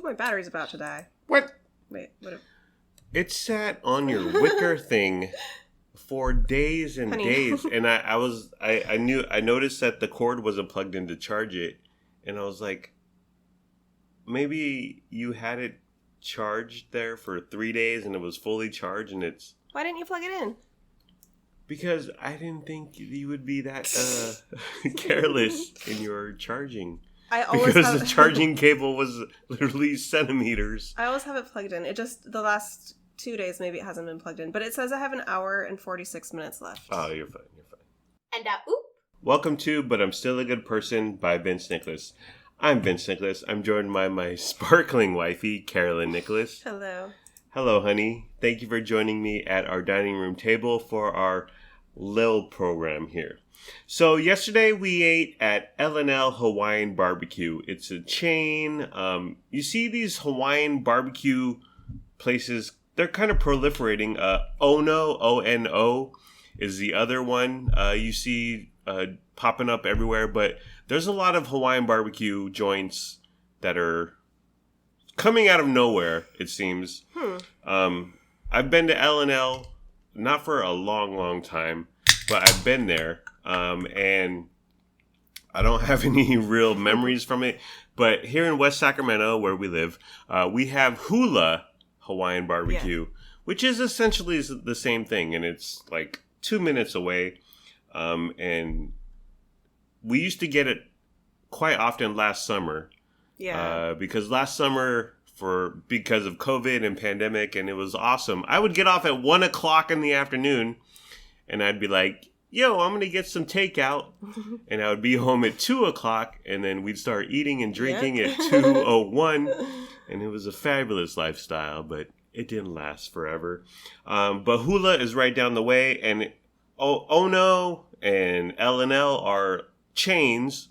my battery's about to die. What? Wait, what? It sat on your wicker thing for days and days, and I noticed that the cord wasn't plugged in to charge it, and I was like, maybe you had it charged there for 3 days and it was fully charged, and it's... Why didn't you plug it in? Because I didn't think you would be that careless in your charging. The charging cable was literally centimeters. I always have it plugged in. It just, the last 2 days, maybe it hasn't been plugged in. But it says I have an hour and 46 minutes left. Oh, you're fine. And oop. Welcome to But I'm Still a Good Person by Vince Nicholas. I'm Vince Nicholas. I'm joined by my sparkling wifey, Carolyn Nicholas. Hello. Hello, honey. Thank you for joining me at our dining room table for our Lil program here. So yesterday we ate at L&L Hawaiian Barbecue. It's a chain. You see these Hawaiian barbecue places, they're kind of proliferating. Ono, O-N-O, is the other one you see popping up everywhere. But there's a lot of Hawaiian barbecue joints that are coming out of nowhere, it seems. I've been to L&L, not for a long time, but I've been there. And I don't have any real memories from it. But here in West Sacramento, where we live, we have Hula Hawaiian Barbecue, which is essentially the same thing. And it's like 2 minutes away. And we used to get it quite often last summer. Yeah. Because last summer, because of COVID and pandemic, and it was awesome. I would get off at 1 o'clock in the afternoon, and I'd be like, yo, I'm going to get some takeout. And I would be home at 2 o'clock, and then we'd start eating and drinking at 2:01. And it was a fabulous lifestyle, but it didn't last forever. But Hula is right down the way, and Ono and L&L are chains.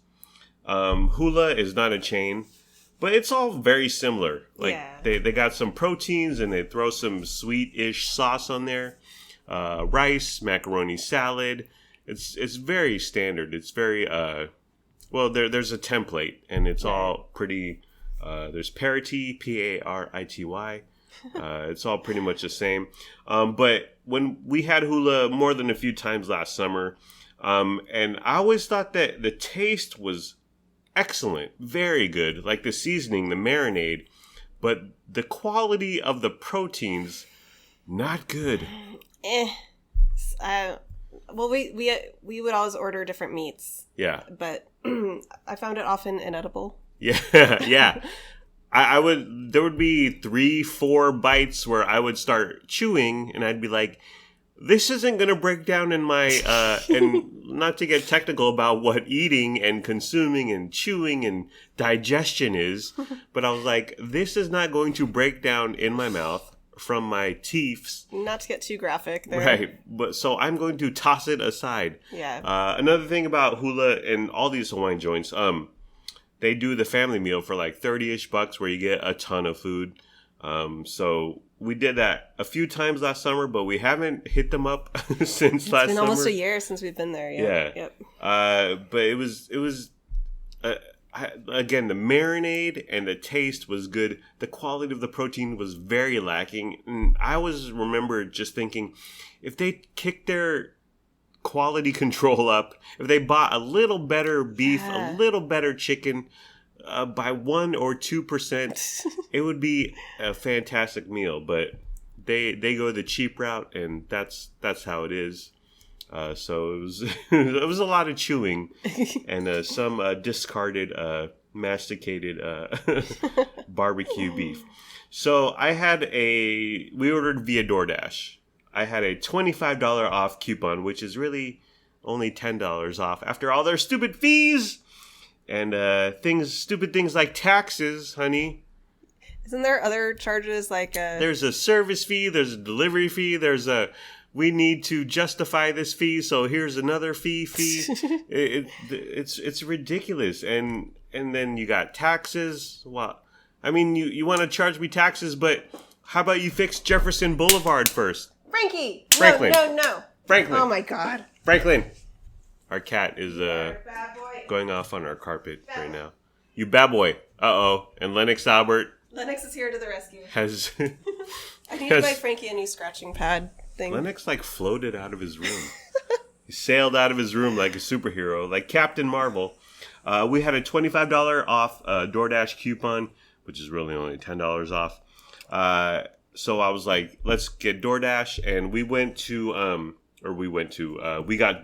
Hula is not a chain, but it's all very similar. Like they got some proteins, and they throw some sweet-ish sauce on there. Rice, macaroni salad. It's very standard. It's very there's a template, and it's all pretty there's parity, P-A-R-I-T-Y. It's all pretty much the same. But when we had Hula more than a few times last summer, and I always thought that the taste was excellent, very good, like the seasoning, the marinade, but the quality of the proteins, not good. Well, we would always order different meats. Yeah. But I found it often inedible. Yeah, yeah. There would be 3-4 bites where I would start chewing, and I'd be like, this isn't going to break down in my, and not to get technical about what eating and consuming and chewing and digestion is, but I was like, this is not going to break down in my mouth from my teeth. Not to get too graphic there. Right. But so I'm going to toss it aside. Yeah. Another thing about Hula and all these Hawaiian joints, they do the family meal for like $30-ish where you get a ton of food. So we did that a few times last summer, but we haven't hit them up since last summer. It's been almost a year since we've been there. Yeah. Yep. But it was again, the marinade and the taste was good. The quality of the protein was very lacking. And I always remember just thinking, if they kicked their quality control up, if they bought a little better beef, a little better chicken, by 1 or 2%, it would be a fantastic meal. But they go the cheap route, and that's how it is. So it was a lot of chewing, and some discarded, masticated barbecue beef. So we ordered via DoorDash. I had a $25 off coupon, which is really only $10 off after all their stupid fees. And stupid things like taxes, honey. Isn't there other charges like There's a service fee, there's a delivery fee, we need to justify this fee, so here's another fee. It's ridiculous. And then you got taxes. Well, I mean, you want to charge me taxes, but how about you fix Jefferson Boulevard first? Franklin. No. Franklin. Oh my God. Franklin. Our cat is going off on our carpet right now. You bad boy. Uh-oh. And Lennox Albert. Lennox is here to the rescue. has I need to buy Frankie a new scratching pad thing. Lennox like floated out of his room. He sailed out of his room like a superhero, like Captain Marvel. We had a $25 off DoorDash coupon, which is really only $10 off. So I was like, let's get DoorDash, and we got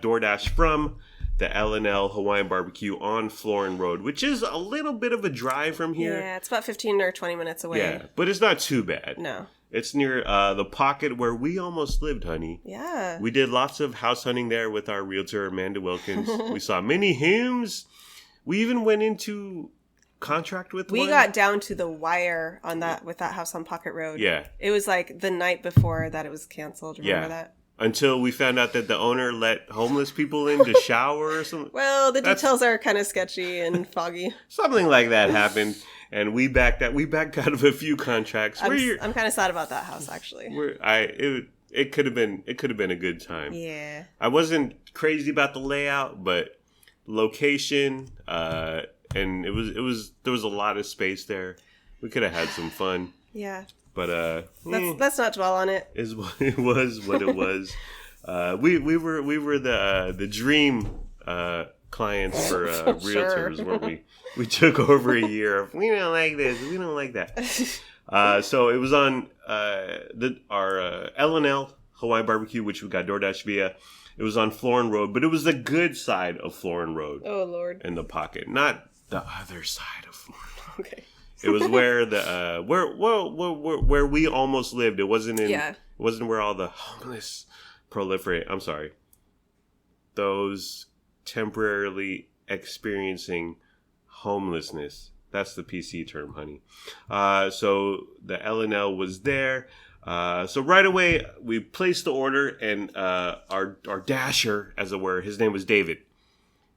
DoorDash from the L&L Hawaiian Barbecue on Florin Road, which is a little bit of a drive from here. Yeah, it's about 15 or 20 minutes away. Yeah, but it's not too bad. No. It's near the pocket where we almost lived, honey. Yeah. We did lots of house hunting there with our realtor, Amanda Wilkins. We saw many hymns. We even went into contract with We one. got down to the wire on that with that house on Pocket Road. Yeah. It was like the night before that it was canceled. Remember that? Until we found out that the owner let homeless people in to shower or something. Well, the details are kind of sketchy and foggy. Something like that happened. And we backed out of a few contracts. I'm kind of sad about that house, actually. It could have been a good time. Yeah. I wasn't crazy about the layout, but location, and there was a lot of space there. We could have had some fun. Yeah. But let's not dwell on it. It was what it was. We were the dream clients for realtors, Sure. weren't we? We took over a year of we don't like this, we don't like that. So it was on our L&L Hawaiian Barbecue, which we got DoorDash via. It was on Florin Road, but it was the good side of Florin Road. Oh Lord! In the pocket, not the other side of Florin Road. Okay. It was where the where we almost lived. It wasn't in. Yeah. It wasn't where all the homeless proliferate. I'm sorry. Those temporarily experiencing homelessness. That's the PC term, honey. So the L&L was there. So right away we placed the order, and our dasher, as it were, his name was David,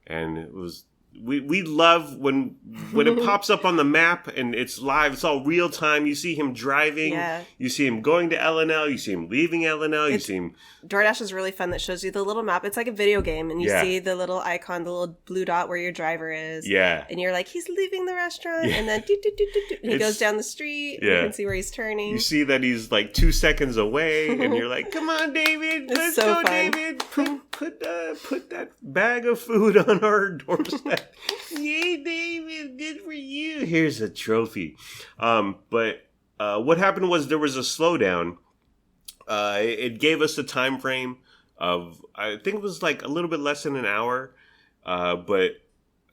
and it was. We love when it pops up on the map and it's live. It's all real time. You see him driving. Yeah. You see him going to L&L. You see him leaving L&L. You see him. DoorDash is really fun. That shows you the little map. It's like a video game, and you see the little icon, the little blue dot where your driver is. Yeah. And you're like, he's leaving the restaurant, Yeah. and then and he goes down the street. Yeah. You can see where he's turning. You see that he's like 2 seconds away, and you're like, "Come on, David, let's so go, fun. David. Put that bag of food on our doorstep." Yay, David, good for you. Here's a trophy. But what happened was there was a slowdown. It gave us a time frame of, I think it was like a little bit less than an hour. But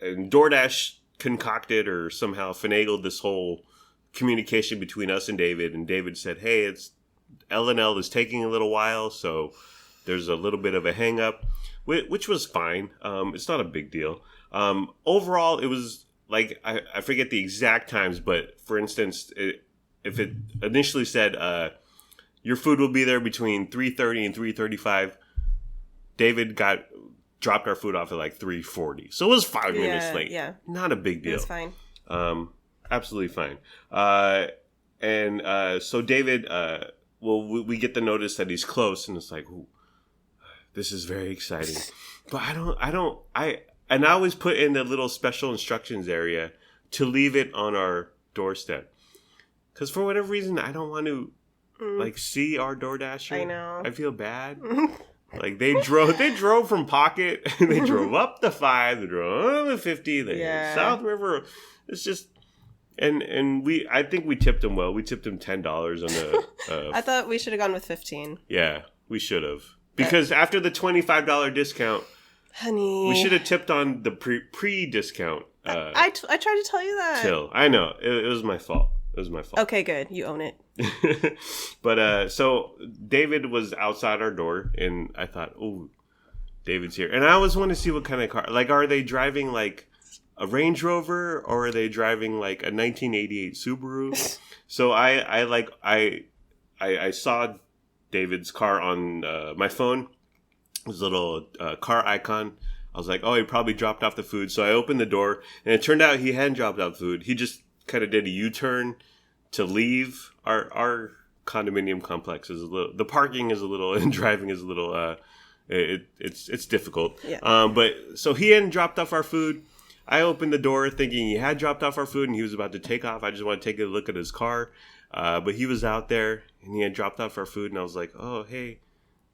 DoorDash concocted or somehow finagled this whole communication between us and David. And David said, hey, L&L is taking a little while, so there's a little bit of a hang up, which was fine. It's not a big deal. Overall, it was like, I forget the exact times, but for instance, if it initially said, your food will be there between 3:30 and 3:35, David dropped our food off at like 3:40. So it was 5 minutes late. Yeah. Not a big deal. It's fine. Absolutely fine. So David, we get the notice that he's close, and it's like, ooh, this is very exciting. But I always put in the little special instructions area to leave it on our doorstep. Because for whatever reason, I don't want to see our DoorDasher. I know. I feel bad. Like they drove from Pocket, they drove up the 5, they drove on the 50, they South River. It's just, and I think we tipped him well. We tipped him $10 on the. I thought we should have gone with 15. Yeah, we should have, because after the $25 discount, honey, we should have tipped on the pre discount. I tried to tell you that. I know it was my fault. It was my fault. Okay, good. You own it. But so David was outside our door, and I thought, oh, David's here. And I always want to see what kind of car. Like, are they driving like a Range Rover, or are they driving like a 1988 Subaru? So I saw David's car on my phone. His little car icon. I was like, oh, he probably dropped off the food. So I opened the door, and it turned out he hadn't dropped off food. He just kind of did a U-turn to leave. Our condominium complex is a little, the parking is a little, and driving is a little, it's difficult. Yeah. But so he hadn't dropped off our food. I opened the door thinking he had dropped off our food and he was about to take off. I just want to take a look at his car. But he was out there and he had dropped off our food. And I was like, oh, hey,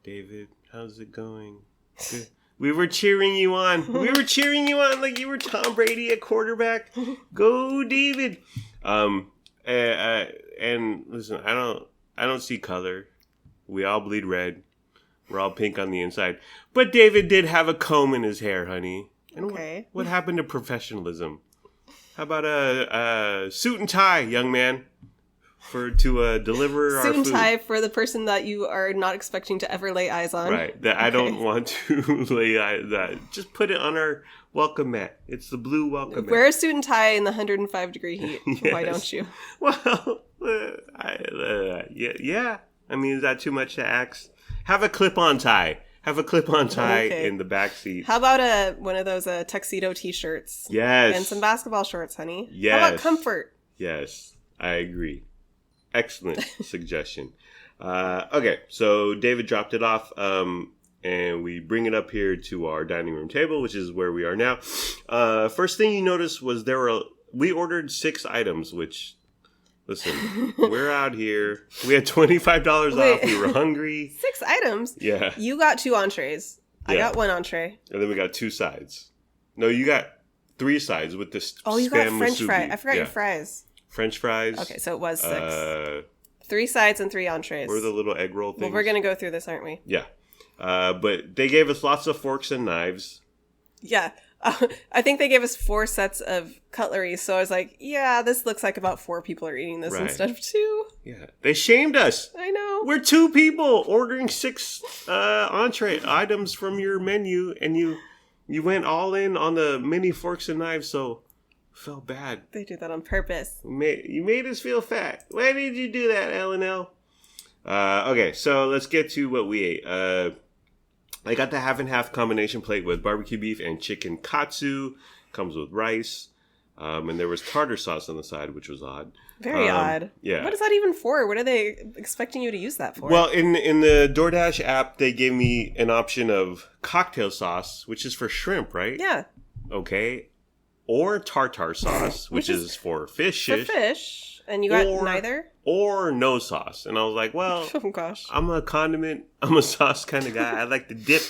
David, how's it going? Good. We were cheering you on. We were cheering you on like you were Tom Brady at quarterback. Go, David. And listen, I don't see color. We all bleed red. We're all pink on the inside. But David did have a comb in his hair, honey. And Okay. what happened to professionalism? How about a suit and tie, young man, to deliver our Suit and food? tie for the person that you are not expecting to ever lay eyes on. Right. That I don't want to lay that. Just put it on our welcome mat. It's the blue welcome mat. Wear a suit and tie in the 105-degree heat. Why Yes. don't you? Well, yeah. I mean, is that too much to ask? Have a clip-on tie. Have a clip-on tie Okay. in the back seat. How about one of those tuxedo t-shirts? Yes. And some basketball shorts, honey. How Yes. about comfort? Yes, I agree. Excellent suggestion. Okay, so David dropped it off, and we bring it up here to our dining room table, which is where we are now. First thing you noticed was we ordered 6 items, which, listen, we're out here. We had $25 off. Wait. We were hungry. 6 items? Yeah. You got 2 entrees. I Yeah. got 1 entree. And then we got 2 sides. No, you got 3 sides with this Oh, you Spam got French musubi. fries. I forgot Yeah. your fries. French fries. Okay, so it was 6. 3 3 sides and 3 entrees. What are the little egg roll things? Well, we're going to go through this, aren't we? Yeah. But they gave us lots of forks and knives. Yeah. I think they gave us 4 sets of cutlery, so I was like, yeah, this looks like about 4 people are eating this Right. instead of 2. Yeah. They shamed us. I know. We're 2 people ordering 6 entree items from your menu, and you went all in on the mini forks and knives, so felt bad. They do that on purpose. You made us feel fat. Why did you do that, L&L? Okay, so let's get to what we ate. I got the half and half combination plate with barbecue beef and chicken katsu. Comes with rice. And there was tartar sauce on the side, which was odd. Very odd. Yeah. What is that even for? What are they expecting you to use that for? Well, in the DoorDash app, they gave me an option of cocktail sauce, which is for shrimp, right? yeah, Okay. Or tartar sauce, which is for fish. for fish. And you got Or- neither? Or no sauce. And I was like, well, Oh, gosh. I'm a condiment, I'm a sauce kind of guy. I like to dip.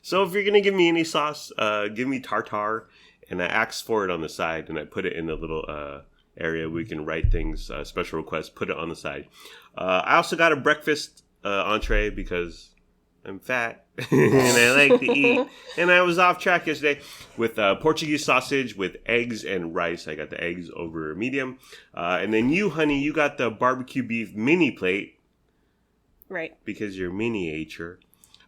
So if you're going to give me any sauce, give me tartar. And I asked for it on the side, and I put it in the little area we can write things, special requests, put it on the side. I also got a breakfast entree because I'm fat and I like to eat. And I was off track yesterday with Portuguese sausage with eggs and rice. I got the eggs over medium. And then you, honey, you got the barbecue beef mini plate Right. because you're miniature.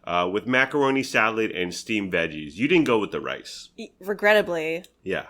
With macaroni salad and steamed veggies. You didn't go with the rice. Regrettably, Yeah.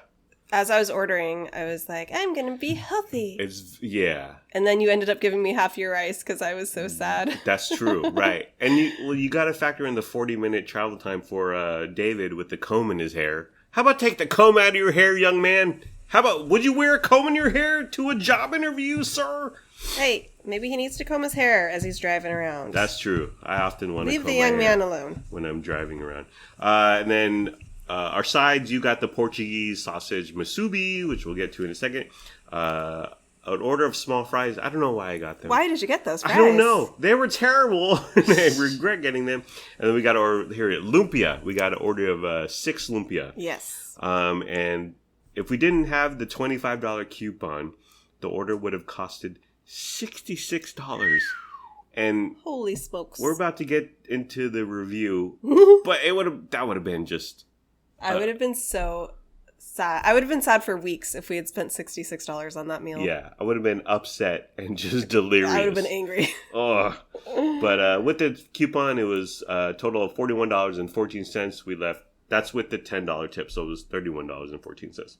as I was ordering, I was like, I'm going to be healthy. Yeah. And then you ended up giving me half your rice because I was so sad. That's true, right? And you got to factor in the 40-minute travel time for David with the comb in his hair. How about take the comb out of your hair, young man? How about would you wear a comb in your hair to a job interview, sir? Hey, maybe he needs to comb his hair as he's driving around. That's true. I often want to Leave comb the my young hair man alone. when I'm driving around. And then our sides, you got the Portuguese sausage musubi, which we'll get to in a second. An order of small fries. I don't know why I got them. Why did you get those fries? I don't know. They were terrible. I regret getting them. And then we got to order here at lumpia. We got an order of 6 lumpia. Yes. And if we didn't have the $25 coupon, the order would have costed $66. And Holy smokes. we're about to get into the review, but that would have been just I would have been so sad. I would have been sad for weeks if we had spent $66 on that meal. yeah. I would have been upset and just delirious. I would have been angry. Oh, but with the coupon, it was a total of $41.14. We left. That's with the $10 tip, so it was $31.14.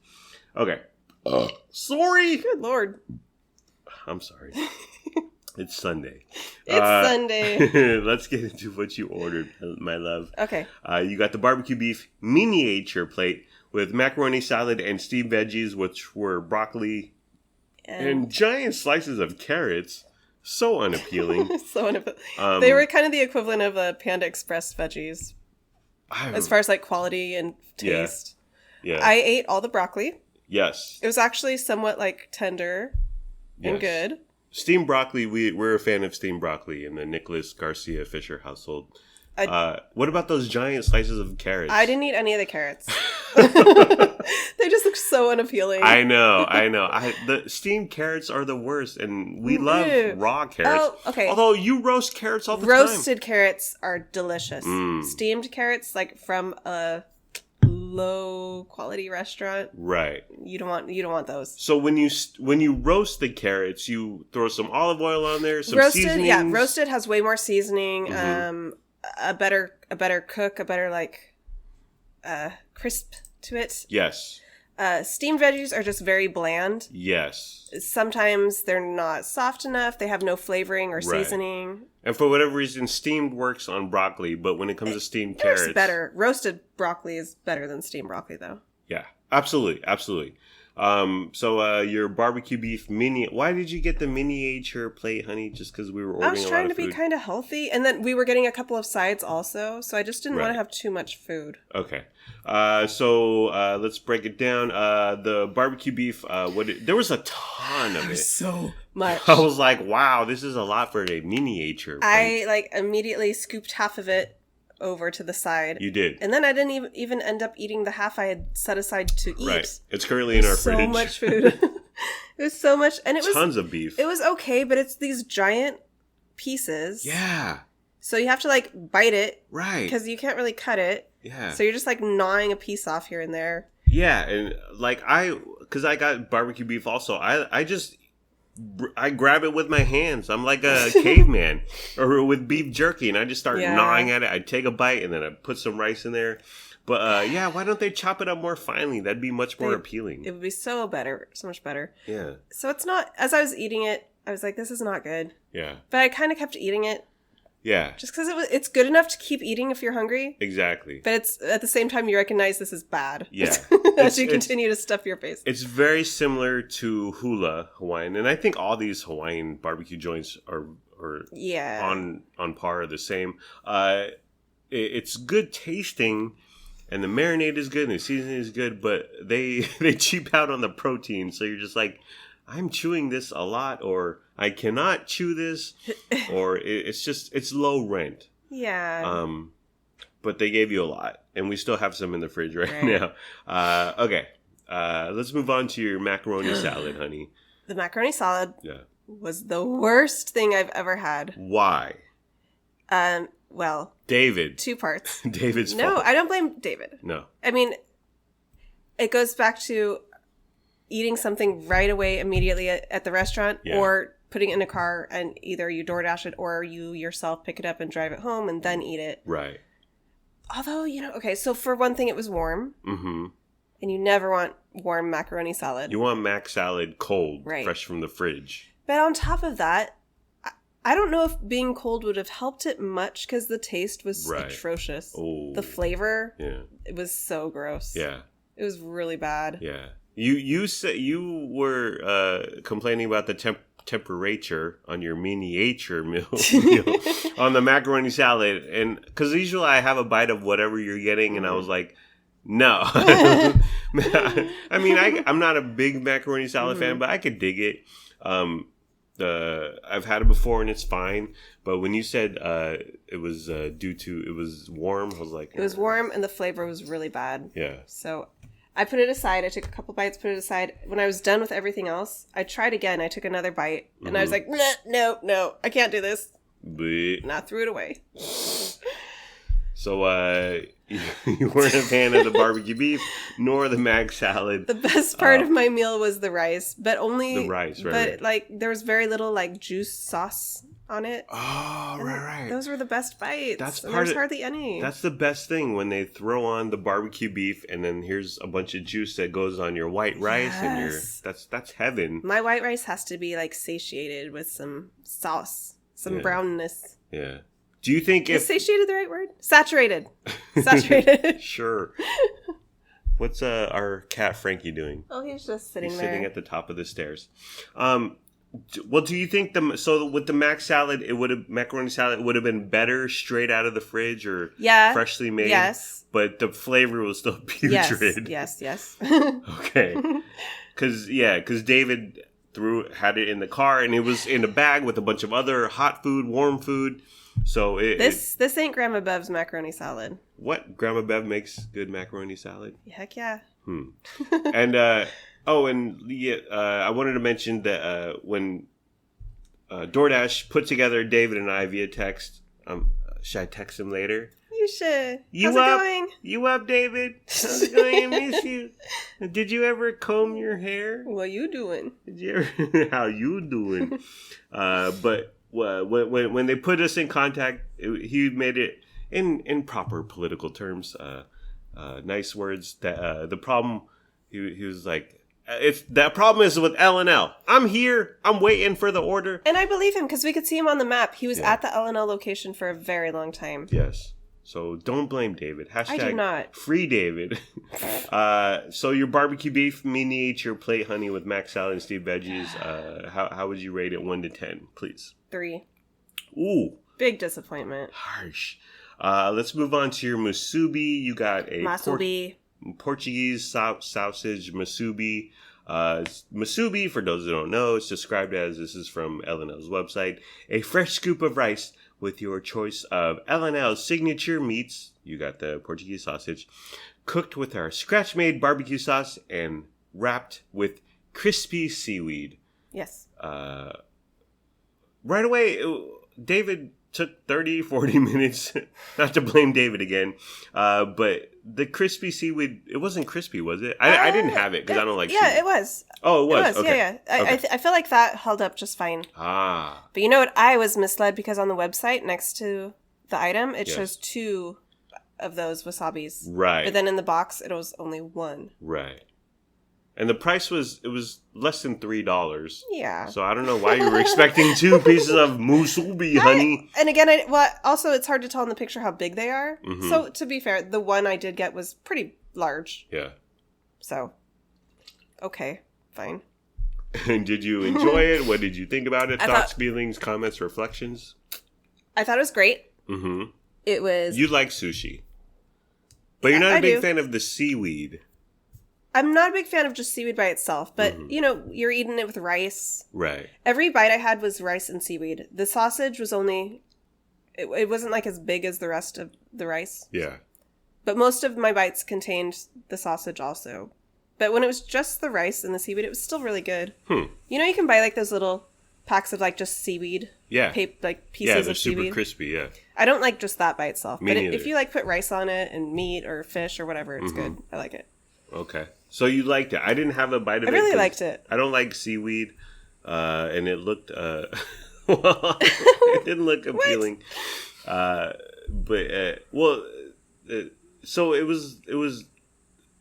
Okay. Sorry. Good Lord. I'm sorry. It's Sunday. It's Sunday. Let's get into what you ordered, my love. Okay. You got the barbecue beef miniature plate with macaroni salad and steamed veggies, which were broccoli and giant slices of carrots. So unappealing. They were kind of the equivalent of Panda Express veggies as far as like quality and taste. Yeah. I ate all the broccoli. Yes. It was actually somewhat like tender and good. Steamed broccoli, we're a fan of steamed broccoli in the Nicholas Garcia Fisher household. What about those giant slices of carrots? I didn't eat any of the carrots. They just look so unappealing. I know. The steamed carrots are the worst, and we love raw carrots. Oh, okay. Although you roast carrots all the time. Roasted carrots are delicious. Steamed carrots, like from a low quality restaurant, right? You don't want those. So when you roast the carrots, you throw some olive oil on there, some seasonings. Yeah, roasted has way more seasoning. A better cook, a better like crisp to it. Yes. Steamed veggies are just very bland. Yes. Sometimes they're not soft enough. They have no flavoring or seasoning. And for whatever reason, steamed works on broccoli, but when it comes to steamed carrots, it's better. Roasted broccoli is better than steamed broccoli, though. Yeah, absolutely. So your barbecue beef mini. Why did you get the miniature plate, honey? Just because we were ordering a lot of food? I was trying to be kind of healthy, and then we were getting a couple of sides also, so I just didn't want to have too much food. Okay. So let's break it down. The barbecue beef. There was a ton of it. So much. I was like, wow, this is a lot for a miniature plate. I immediately scooped half of it over to the side. You did. And then I didn't even end up eating the half I had set aside to eat. Right. It's currently in our fridge. So much food. It was so much. And it was tons of beef. It was okay, but it's these giant pieces. Yeah. So you have to like bite it. Right. Because you can't really cut it. Yeah. So you're just like gnawing a piece off here and there. Yeah. And like because I got barbecue beef also, I grab it with my hands. I'm like a caveman, or with beef jerky, and I just start gnawing at it. I take a bite, and then I put some rice in there. But why don't they chop it up more finely? That'd be much more appealing. It would be so much better. Yeah. So it's not. As I was eating it, I was like, "This is not good." Yeah. But I kind of kept eating it. Yeah. Just because it's good enough to keep eating if you're hungry. Exactly. But it's at the same time you recognize this is bad. Yeah. As you continue to stuff your face. It's very similar to Hula Hawaiian, and I think all these Hawaiian barbecue joints are on par, the same. It's good tasting, and the marinade is good, and the seasoning is good, but they cheap out on the protein, so you're just like, I'm chewing this a lot, or I cannot chew this, or it's low rent. Yeah. But they gave you a lot, and we still have some in the fridge right now. Okay. Let's move on to your macaroni salad, honey. The macaroni salad was the worst thing I've ever had. Why? Well, David. 2 parts. David's fault. No, I don't blame David. No. I mean, it goes back to eating something right away, immediately at the restaurant, or putting it in a car and either you DoorDash it or you yourself pick it up and drive it home and then eat it. Right. Although, okay, so for one thing, it was warm. Mm-hmm. And you never want warm macaroni salad. You want mac salad cold, fresh from the fridge. But on top of that, I don't know if being cold would have helped it much because the taste was atrocious. Oh. The flavor, it was so gross. Yeah. It was really bad. Yeah. You said you were complaining about the temperature on your miniature meal on the macaroni salad, and because usually I have a bite of whatever you're getting, and I was like, no. I mean, I'm not a big macaroni salad fan, but I could dig it. I've had it before and it's fine, but when you said it was due to it was warm, I was like, it was warm and the flavor was really bad. Yeah. So I put it aside. I took a couple bites, put it aside. When I was done with everything else, I tried again. I took another bite, and I was like, no, I can't do this. And I threw it away. So you weren't a fan of the barbecue beef nor the mac salad. The best part of my meal was the rice, but only the rice, right? But like there was very little like juice sauce on it. Oh, right. Those were the best bites. There's hardly any. That's the best thing when they throw on the barbecue beef and then here's a bunch of juice that goes on your white rice and that's heaven. My white rice has to be like satiated with some sauce, some brownness. Yeah. Do you think is satiated the right word? Saturated. Saturated. Sure. What's our cat Frankie doing? Oh, he's just sitting there. Sitting at the top of the stairs. Well, do you think with the mac salad, macaroni salad would have been better straight out of the fridge or freshly made? Yes. But the flavor was still putrid. Yes. Okay. Because David had it in the car and it was in a bag with a bunch of other hot food, warm food. So this ain't Grandma Bev's macaroni salad. What? Grandma Bev makes good macaroni salad? Heck yeah. And I wanted to mention that when DoorDash put together David and I via text, should I text him later? You should. How's it going? You up, David? How's it going? I miss you. Did you ever comb your hair? What you doing? How you doing? But when they put us in contact, he made it in proper political terms, nice words. That the problem, he was like, that problem is with L&L. I'm here. I'm waiting for the order. And I believe him because we could see him on the map. He was at the L&L location for a very long time. Yes. So don't blame David. # I do not. Free David. So your barbecue beef miniature plate honey with mac salad and stewed veggies. How would you rate it 1 to 10, please? 3. Ooh. Big disappointment. Harsh. Let's move on to your musubi. You got a Portuguese sausage musubi. Musubi, for those who don't know, it's described as, this is from L&L's website, a fresh scoop of rice with your choice of L&L's signature meats. You got the Portuguese sausage, cooked with our scratch-made barbecue sauce and wrapped with crispy seaweed. Yes. Right away, David took 30, 40 minutes, not to blame David again, but the crispy seaweed, it wasn't crispy, was it? I didn't have it because I don't like seaweed. Yeah, it was. Oh, it was? Okay. Yeah. I feel like that held up just fine. Ah. But you know what? I was misled because on the website next to the item, it shows 2 of those wasabis. Right. But then in the box, it was only 1. Right. And the price was less than $3. Yeah. So I don't know why you were expecting 2 pieces of musubi, honey. And again, also it's hard to tell in the picture how big they are. Mm-hmm. So to be fair, the one I did get was pretty large. Yeah. So, okay, fine. And did you enjoy it? What did you think about it? Thoughts, feelings, comments, reflections? I thought it was great. Mm-hmm. It was... You like sushi. But you're not a big fan of the seaweed. I'm not a big fan of just seaweed by itself, but, you're eating it with rice. Right. Every bite I had was rice and seaweed. The sausage was only... It wasn't, as big as the rest of the rice. Yeah. But most of my bites contained the sausage also. But when it was just the rice and the seaweed, it was still really good. You can buy, those little packs of, just seaweed. Yeah. Pieces of seaweed. Yeah, they're super crispy, yeah. I don't like just that by itself. Me neither. If you, put rice on it and meat or fish or whatever, it's good. I like it. Okay. So you liked it. I didn't have a bite of it. I really liked it. I don't like seaweed. And it looked, it didn't look appealing. So it was,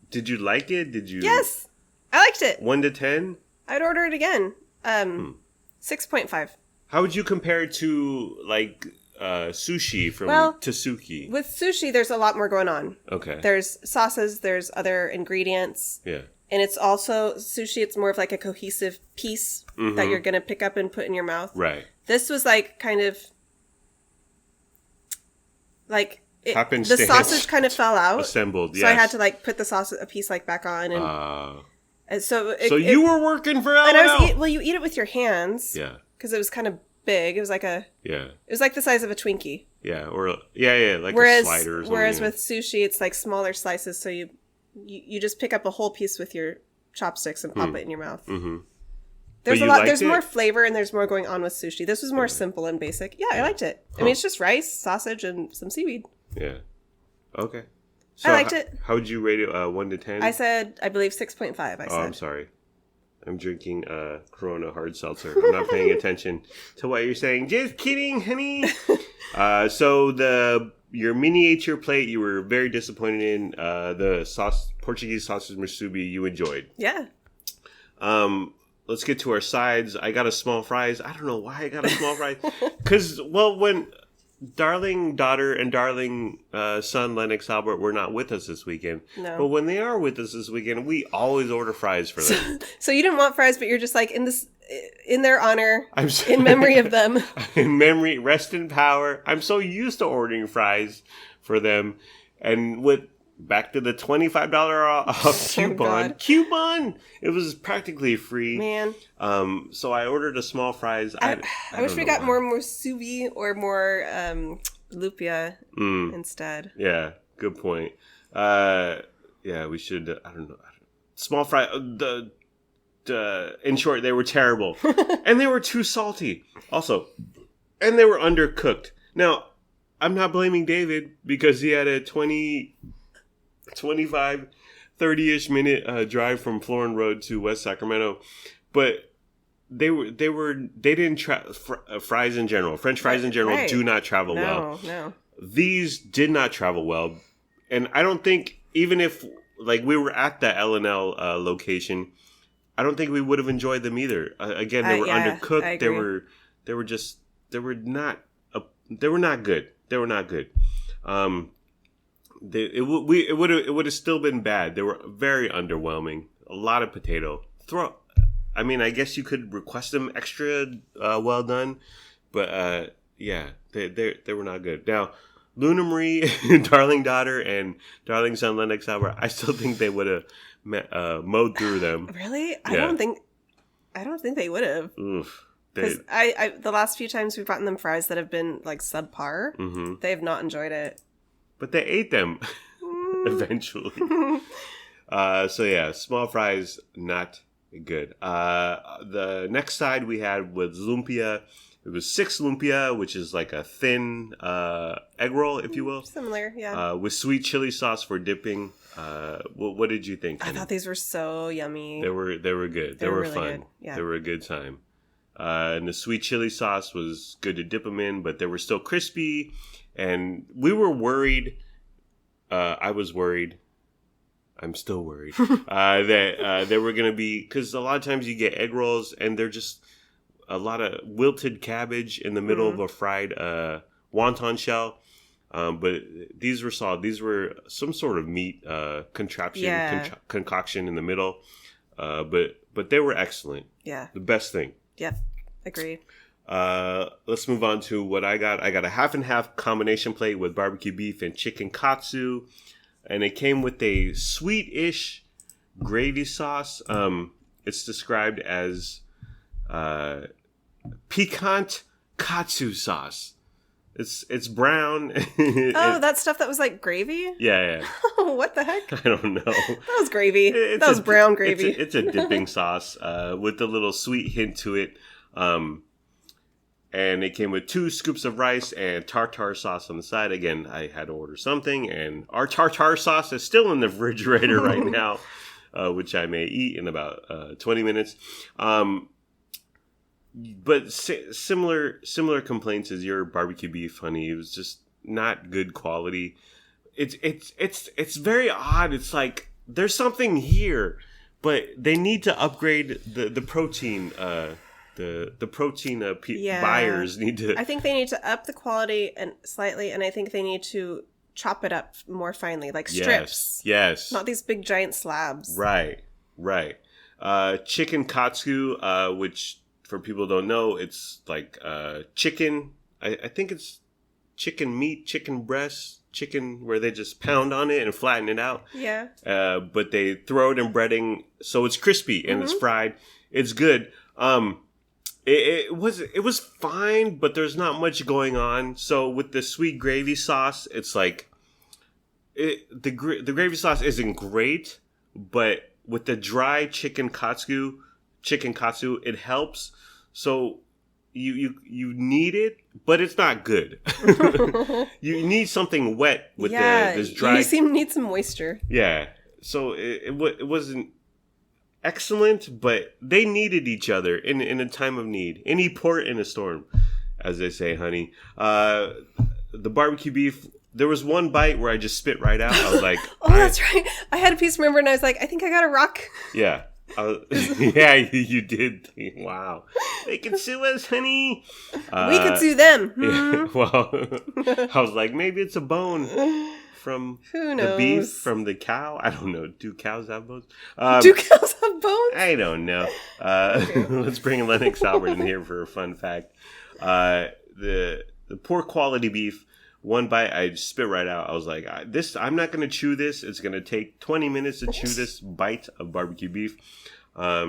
did you like it? Yes. I liked it. 1 to 10? I'd order it again. 6.5. How would you compare it to, sushi from Tasuki? With sushi, there's a lot more going on. Okay. There's sauces, there's other ingredients. Yeah. And it's also, sushi, it's more of a cohesive piece that you're going to pick up and put in your mouth. Right. This was kind of, happenstance. The sausage kind of fell out. Assembled, yes. So I had to put the sausage, a piece back on. And so you were working for L&L. You eat it with your hands. Yeah. Because it was kind of big. It was It was the size of a Twinkie. Yeah, or a slider or something. Whereas with sushi, it's smaller slices, so you just pick up a whole piece with your chopsticks and pop it in your mouth. Mm-hmm. There's more flavor and there's more going on with sushi. This was more simple and basic. Yeah, I liked it. I mean, it's just rice, sausage, and some seaweed. Yeah. Okay. So I liked it. How would you rate it? 1 to 10? I said, I believe 6.5. I'm sorry. I'm drinking Corona hard seltzer. I'm not paying attention to what you're saying. Just kidding, honey. So your miniature plate, you were very disappointed in. The Portuguese sausage musubi, you enjoyed. Yeah. Let's get to our sides. I got a small fries. I don't know why I got a small fries. Because, when darling daughter and darling son Lennox Albert were not with us this weekend. No. But when they are with us this weekend, we always order fries for them. So you didn't want fries, but you're just in this. in their honor, I'm in memory of them. In memory, rest in power. I'm so used to ordering fries for them. And back to the $25 off coupon. Coupon! It was practically free. Man. So I ordered a small fries. I wish we got more musubi or more lumpia instead. Yeah, good point. Yeah, we should. I don't know. Small fry. In short, they were terrible, and they were too salty. Also, and they were undercooked. Now, I'm not blaming David because he had a 25, 30-ish minute drive from Florin Road to West Sacramento, but they didn't fries in general. French fries in general do not travel well. No. These did not travel well, and I don't think even if we were at the L&L location, I don't think we would have enjoyed them either. Again, they were undercooked. They were not good. They were not good. It would have still been bad. They were very underwhelming. A lot of potato. I mean, I guess you could request them extra well done, but yeah, they were not good. Now, Luna Marie, Darling Daughter, and Darling Son Lennox Albert, I still think they would have mowed through them. Really? Yeah. I don't think they would have. Because the last few times we've gotten them fries that have been like subpar, they have not enjoyed it. But they ate them eventually. So yeah, small fries, not good. The next side we had was lumpia. It was 6 lumpia, which is like a thin egg roll, if you will. Similar, yeah. With sweet chili sauce for dipping. What did you think, honey? I thought these were so yummy. They were good. They were really fun. Good. Yeah. They were a good time. And the sweet chili sauce was good to dip them in, but they were still crispy. And we were worried. I was worried. I'm still worried that they were going to be, because a lot of times you get egg rolls and they're just a lot of wilted cabbage in the middle of a fried wonton shell. But these were solid. These were some sort of meat contraption, concoction in the middle. But they were excellent. Yeah. The best thing. Yep. Agreed. Let's move on to what I got. I got a half and half combination plate with barbecue beef and chicken katsu. And it came with a sweet-ish gravy sauce. It's described as piquant katsu sauce. It's brown. That stuff that was like gravy? Yeah. What the heck? I don't know. That was gravy. That was brown gravy. It's a dipping sauce with a little sweet hint to it. And it came with 2 scoops of rice and tartare sauce on the side. Again, I had to order something, and our tartare sauce is still in the refrigerator right now, which I may eat in about 20 minutes. But similar complaints as your barbecue beef, honey. It was just not good quality. It's very odd. It's like there's something here, but they need to upgrade the protein. The protein buyers need to. I think they need to up the quality and slightly, and I think they need to chop it up more finely, like strips. Yes. Not these big giant slabs. Right. Chicken katsu, which for people who don't know, it's like chicken. I think it's chicken meat, chicken breast, chicken where they just pound on it and flatten it out. Yeah. But they throw it in breading, so it's crispy and it's fried. It's good. It was fine, but there's not much going on. So with the sweet gravy sauce, it's like the gravy sauce isn't great, but with the dry chicken katsu, it helps. So you need it, but it's not good. You need something wet with this dry. You need some moisture. Yeah. So it wasn't excellent, but they needed each other in a time of need. Any port in a storm, as they say, honey. The barbecue beef, there was one bite where I just spit right out. I was like, that's right. I had a piece, remember, and I was like, I think I got a rock. Yeah. Yeah, you did. Wow. They can sue us, honey. We could sue them. Yeah, well, I was like, maybe it's a bone from Who the beef knows? from the cow? I don't know. Do cows have bones? Do cows have bones? I don't know. Let's bring Lennox Albert in here for a fun fact. The poor quality beef. One bite, I spit right out. I was like, I'm not going to chew this. It's going to take 20 minutes to chew this bite of barbecue beef.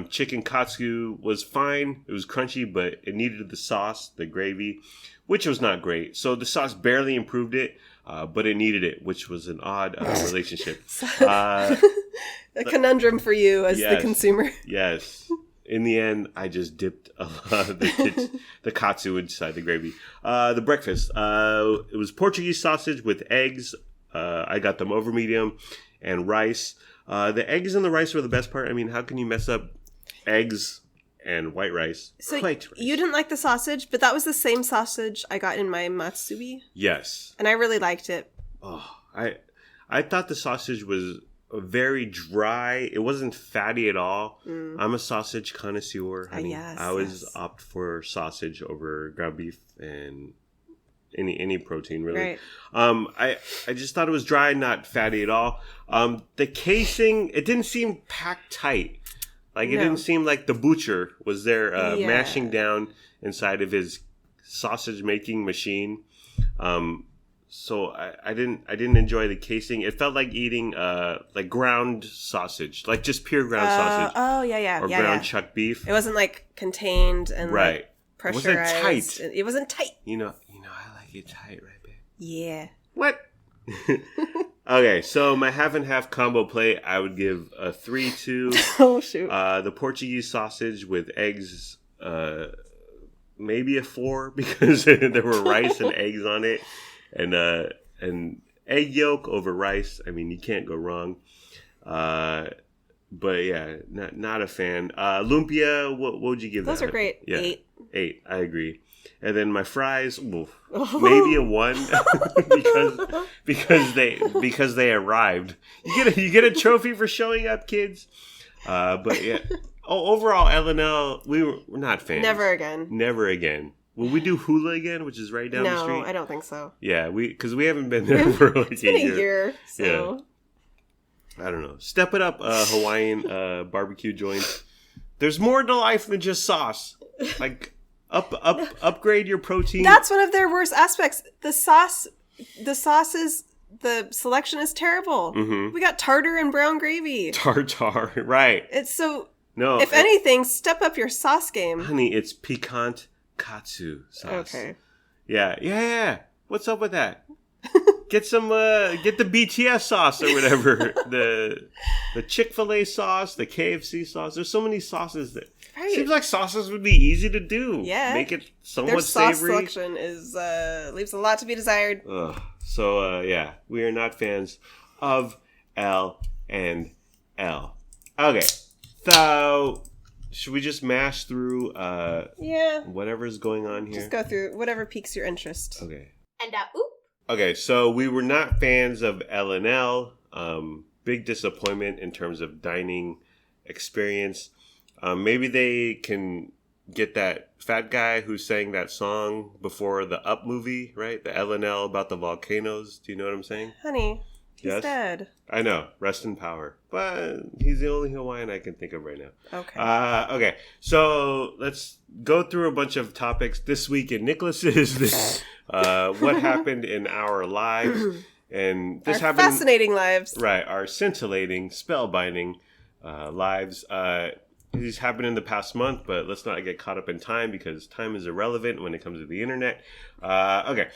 Chicken katsu was fine. It was crunchy, but it needed the sauce, the gravy, which was not great. So the sauce barely improved it, but it needed it, which was an odd relationship. A conundrum for you as the consumer. Yes. In the end, I just dipped the katsu inside the gravy. The breakfast. It was Portuguese sausage with eggs. I got them over medium and rice. The eggs and the rice were the best part. I mean, how can you mess up eggs and white rice? So you didn't like the sausage, but that was the same sausage I got in my matsubi. Yes. And I really liked it. Oh, I thought the sausage was very dry. It wasn't fatty at all. I'm a sausage connoisseur. I always opt for sausage over ground beef and any protein, really. Right. I just thought it was dry, not fatty at all. The casing, it didn't seem packed tight. Like, it didn't seem like the butcher was there mashing down inside of his sausage making machine. So I didn't enjoy the casing. It felt like eating like ground sausage, like just pure ground sausage. Oh yeah. Or ground chuck beef. It wasn't like contained and like pressurized. It wasn't tight. It wasn't tight. You know, I like it tight, right, babe? Yeah. What? Okay, so my half and half combo plate, I would give a 3-2. Oh shoot. The Portuguese sausage with eggs, maybe a 4 because there were rice and eggs on it. And egg yolk over rice. I mean, you can't go wrong. But yeah, not a fan. Lumpia, what would you give Those that? Those are great. Yeah, 8. I agree. And then my fries, maybe a 1 because they arrived. You get a trophy for showing up, kids. But yeah. Overall, LNL, we're not fans. Never again. Will we do Hula again, which is right down the street? No, I don't think so. Yeah, because we haven't been there for like it's been a year. So yeah. I don't know. Step it up, Hawaiian barbecue joints. There's more to life than just sauce. Like upgrade your protein. That's one of their worst aspects. The sauces. The selection is terrible. Mm-hmm. We got tartar and brown gravy. Tartar, right? It's so. No. If anything, step up your sauce game, honey. It's piquant katsu sauce. Okay. Yeah. What's up with that? Get the BTS sauce or whatever. the Chick-fil-A sauce, the KFC sauce. There's so many sauces that seems like sauces would be easy to do. Yeah. Make it somewhat their sauce savory. selection is leaves a lot to be desired. So yeah, we are not fans of L and L. Okay. So should we just mash through whatever's going on here? Just go through whatever piques your interest. Okay. And oop. Okay, so we were not fans of L&L. Big disappointment in terms of dining experience. Maybe they can get that fat guy who sang that song before the Up movie, right? The L&L about the volcanoes. Do you know what I'm saying? Honey, he's dead. I know. Rest in power. But he's the only Hawaiian I can think of right now. Okay. Okay, so let's go through a bunch of topics this week in Nicholas's. What happened in our lives. And this happened. Fascinating lives. Right. Our scintillating, spellbinding lives. These happened in the past month, but let's not get caught up in time because time is irrelevant when it comes to the internet. Okay.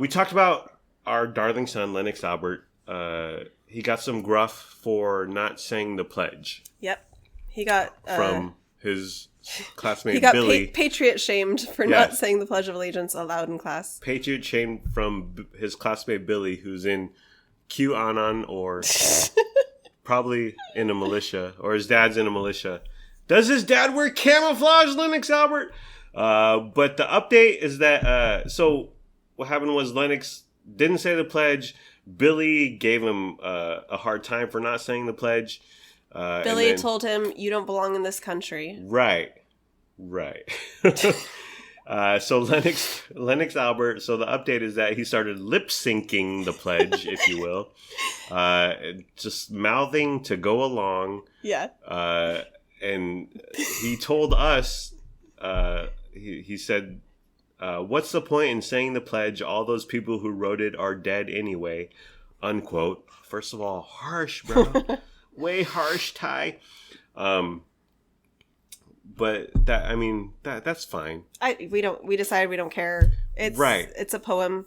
We talked about our darling son, Lennox Albert. He got some gruff for not saying the pledge. Yep. He got... from his classmate he got Billy. Patriot shamed for not saying the Pledge of Allegiance aloud in class. Patriot shamed from his classmate Billy, who's in QAnon or probably in a militia, or his dad's in a militia. Does his dad wear camouflage, Lennox Albert? But the update is that, so what happened was Lennox didn't say the pledge. Billy gave him a hard time for not saying the pledge. Billy told him, "You don't belong in this country." Right. So Lennox Albert. So the update is that he started lip syncing the pledge, if you will, just mouthing to go along. Yeah. And he told us, he said, "What's the point in saying the pledge? All those people who wrote it are dead anyway." Unquote. First of all, harsh, bro. Way harsh, Ty. But that's fine. We decided we don't care. It's right. It's a poem.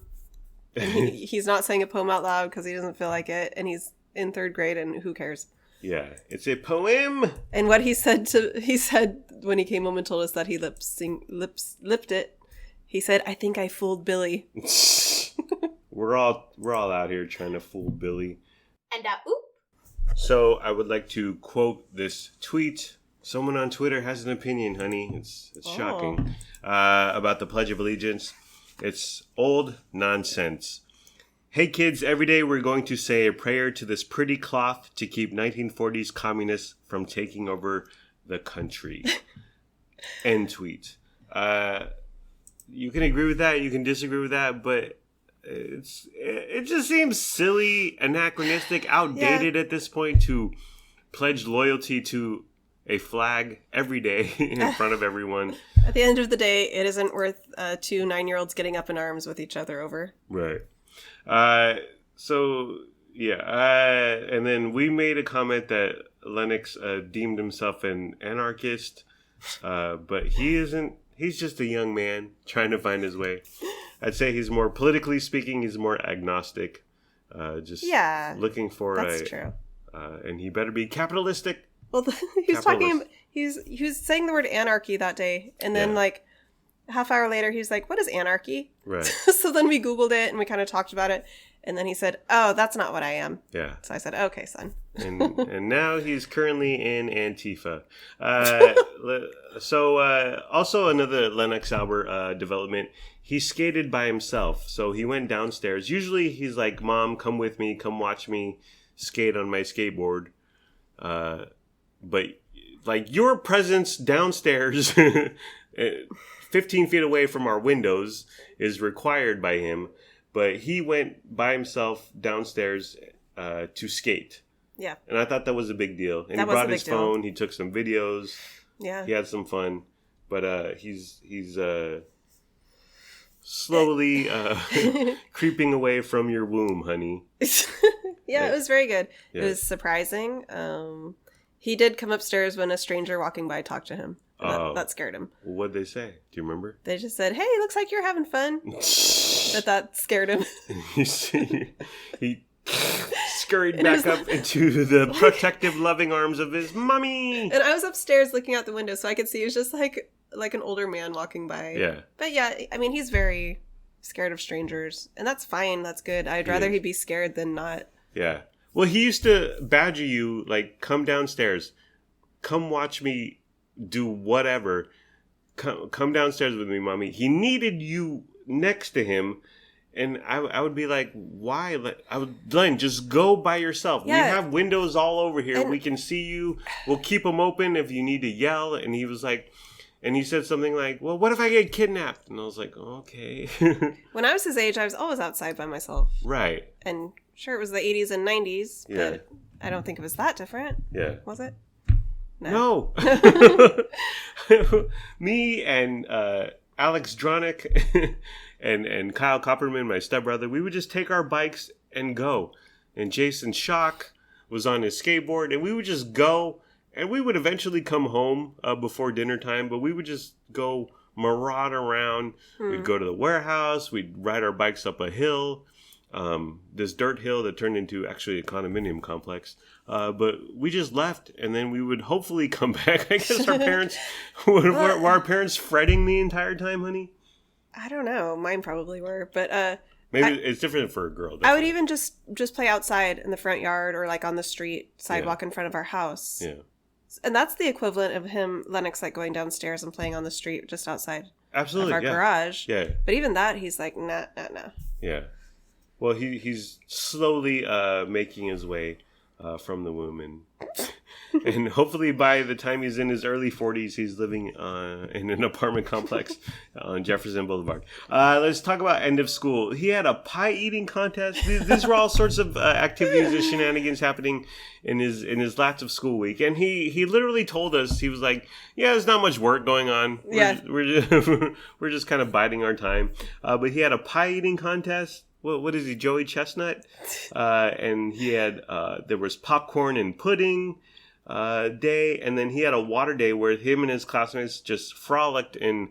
He's not saying a poem out loud because he doesn't feel like it, and he's in 3rd grade, and who cares? Yeah, it's a poem. And what he said when he came home and told us that he lipped it. He said, "I think I fooled Billy." We're all out here trying to fool Billy. And oop. So I would like to quote this tweet. Someone on Twitter has an opinion, honey. It's shocking. About the Pledge of Allegiance. It's old nonsense. "Hey kids, every day we're going to say a prayer to this pretty cloth to keep 1940s communists from taking over the country." End tweet. You can agree with that, you can disagree with that, but it just seems silly, anachronistic, outdated at this point to pledge loyalty to a flag every day in front of everyone. At the end of the day, it isn't worth 2 9-year-olds getting up in arms with each other over. Right. So, yeah. And then we made a comment that Lennox deemed himself an anarchist, but he isn't. He's just a young man trying to find his way. I'd say he's more, politically speaking, he's more agnostic. Just looking for that's true. And he better be capitalistic. Well, he was saying the word anarchy that day, and then like a half hour later, he was like, "What is anarchy?" Right. So then we Googled it and we kind of talked about it, and then he said, "Oh, that's not what I am." Yeah. So I said, "Okay, son." and now he's currently in Antifa. So also another Lennox Albert development. He skated by himself, so he went downstairs. Usually he's like, "Mom, come with me, come watch me skate on my skateboard." But like your presence downstairs, 15 feet away from our windows, is required by him. But he went by himself downstairs to skate. Yeah. And I thought that was a big deal. And he brought his phone. He took some videos. Yeah. He had some fun. But he's slowly creeping away from your womb, honey. Yeah, it was very good. Yeah. It was surprising. He did come upstairs when a stranger walking by talked to him. That scared him. What'd they say? Do you remember? They just said, "Hey, looks like you're having fun." that scared him. He scurried back up into the protective, loving arms of his mommy. And I was upstairs looking out the window, so I could see he was just like an older man walking by. Yeah. But yeah, I mean, he's very scared of strangers, and that's fine. That's good. I'd rather he be scared than not. Yeah. Well, he used to badger you, like, come downstairs. Come watch me do whatever. Come downstairs with me, mommy. He needed you next to him. And I would be like, why? Len, just go by yourself. Yeah. We have windows all over here. We can see you. We'll keep them open if you need to yell. And he was like, and he said something like, well, what if I get kidnapped? And I was like, okay. When I was his age, I was always outside by myself. Right. And sure, it was the 80s and 90s, but I don't think it was that different. Yeah. Was it? No. Me and Alex Dronick and Kyle Copperman, my stepbrother, we would just take our bikes and go. And Jason Schock was on his skateboard, and we would just go. And we would eventually come home before dinner time, but we would just go maraud around. We'd go to the warehouse. We'd ride our bikes up a hill, this dirt hill that turned into actually a condominium complex. But we just left, and then we would hopefully come back. I guess our parents were our parents fretting the entire time, honey? I don't know. Mine probably were, but maybe it's different for a girl. Definitely. I would even just play outside in the front yard or like on the street sidewalk in front of our house. Yeah. And that's the equivalent of him, Lennox, like going downstairs and playing on the street just outside of our garage. Yeah. But even that, he's like, nah. Yeah. Well, he's slowly making his way from the womb. And And hopefully by the time he's in his early 40s, he's living in an apartment complex on Jefferson Boulevard. Let's talk about end of school. He had a pie eating contest. These were all sorts of activities and shenanigans happening in his last of school week. And he literally told us, he was like, yeah, there's not much work going on. We're just kind of biding our time. But he had a pie eating contest. What is he, Joey Chestnut? And he had, there was popcorn and pudding day, and then he had a water day where him and his classmates just frolicked in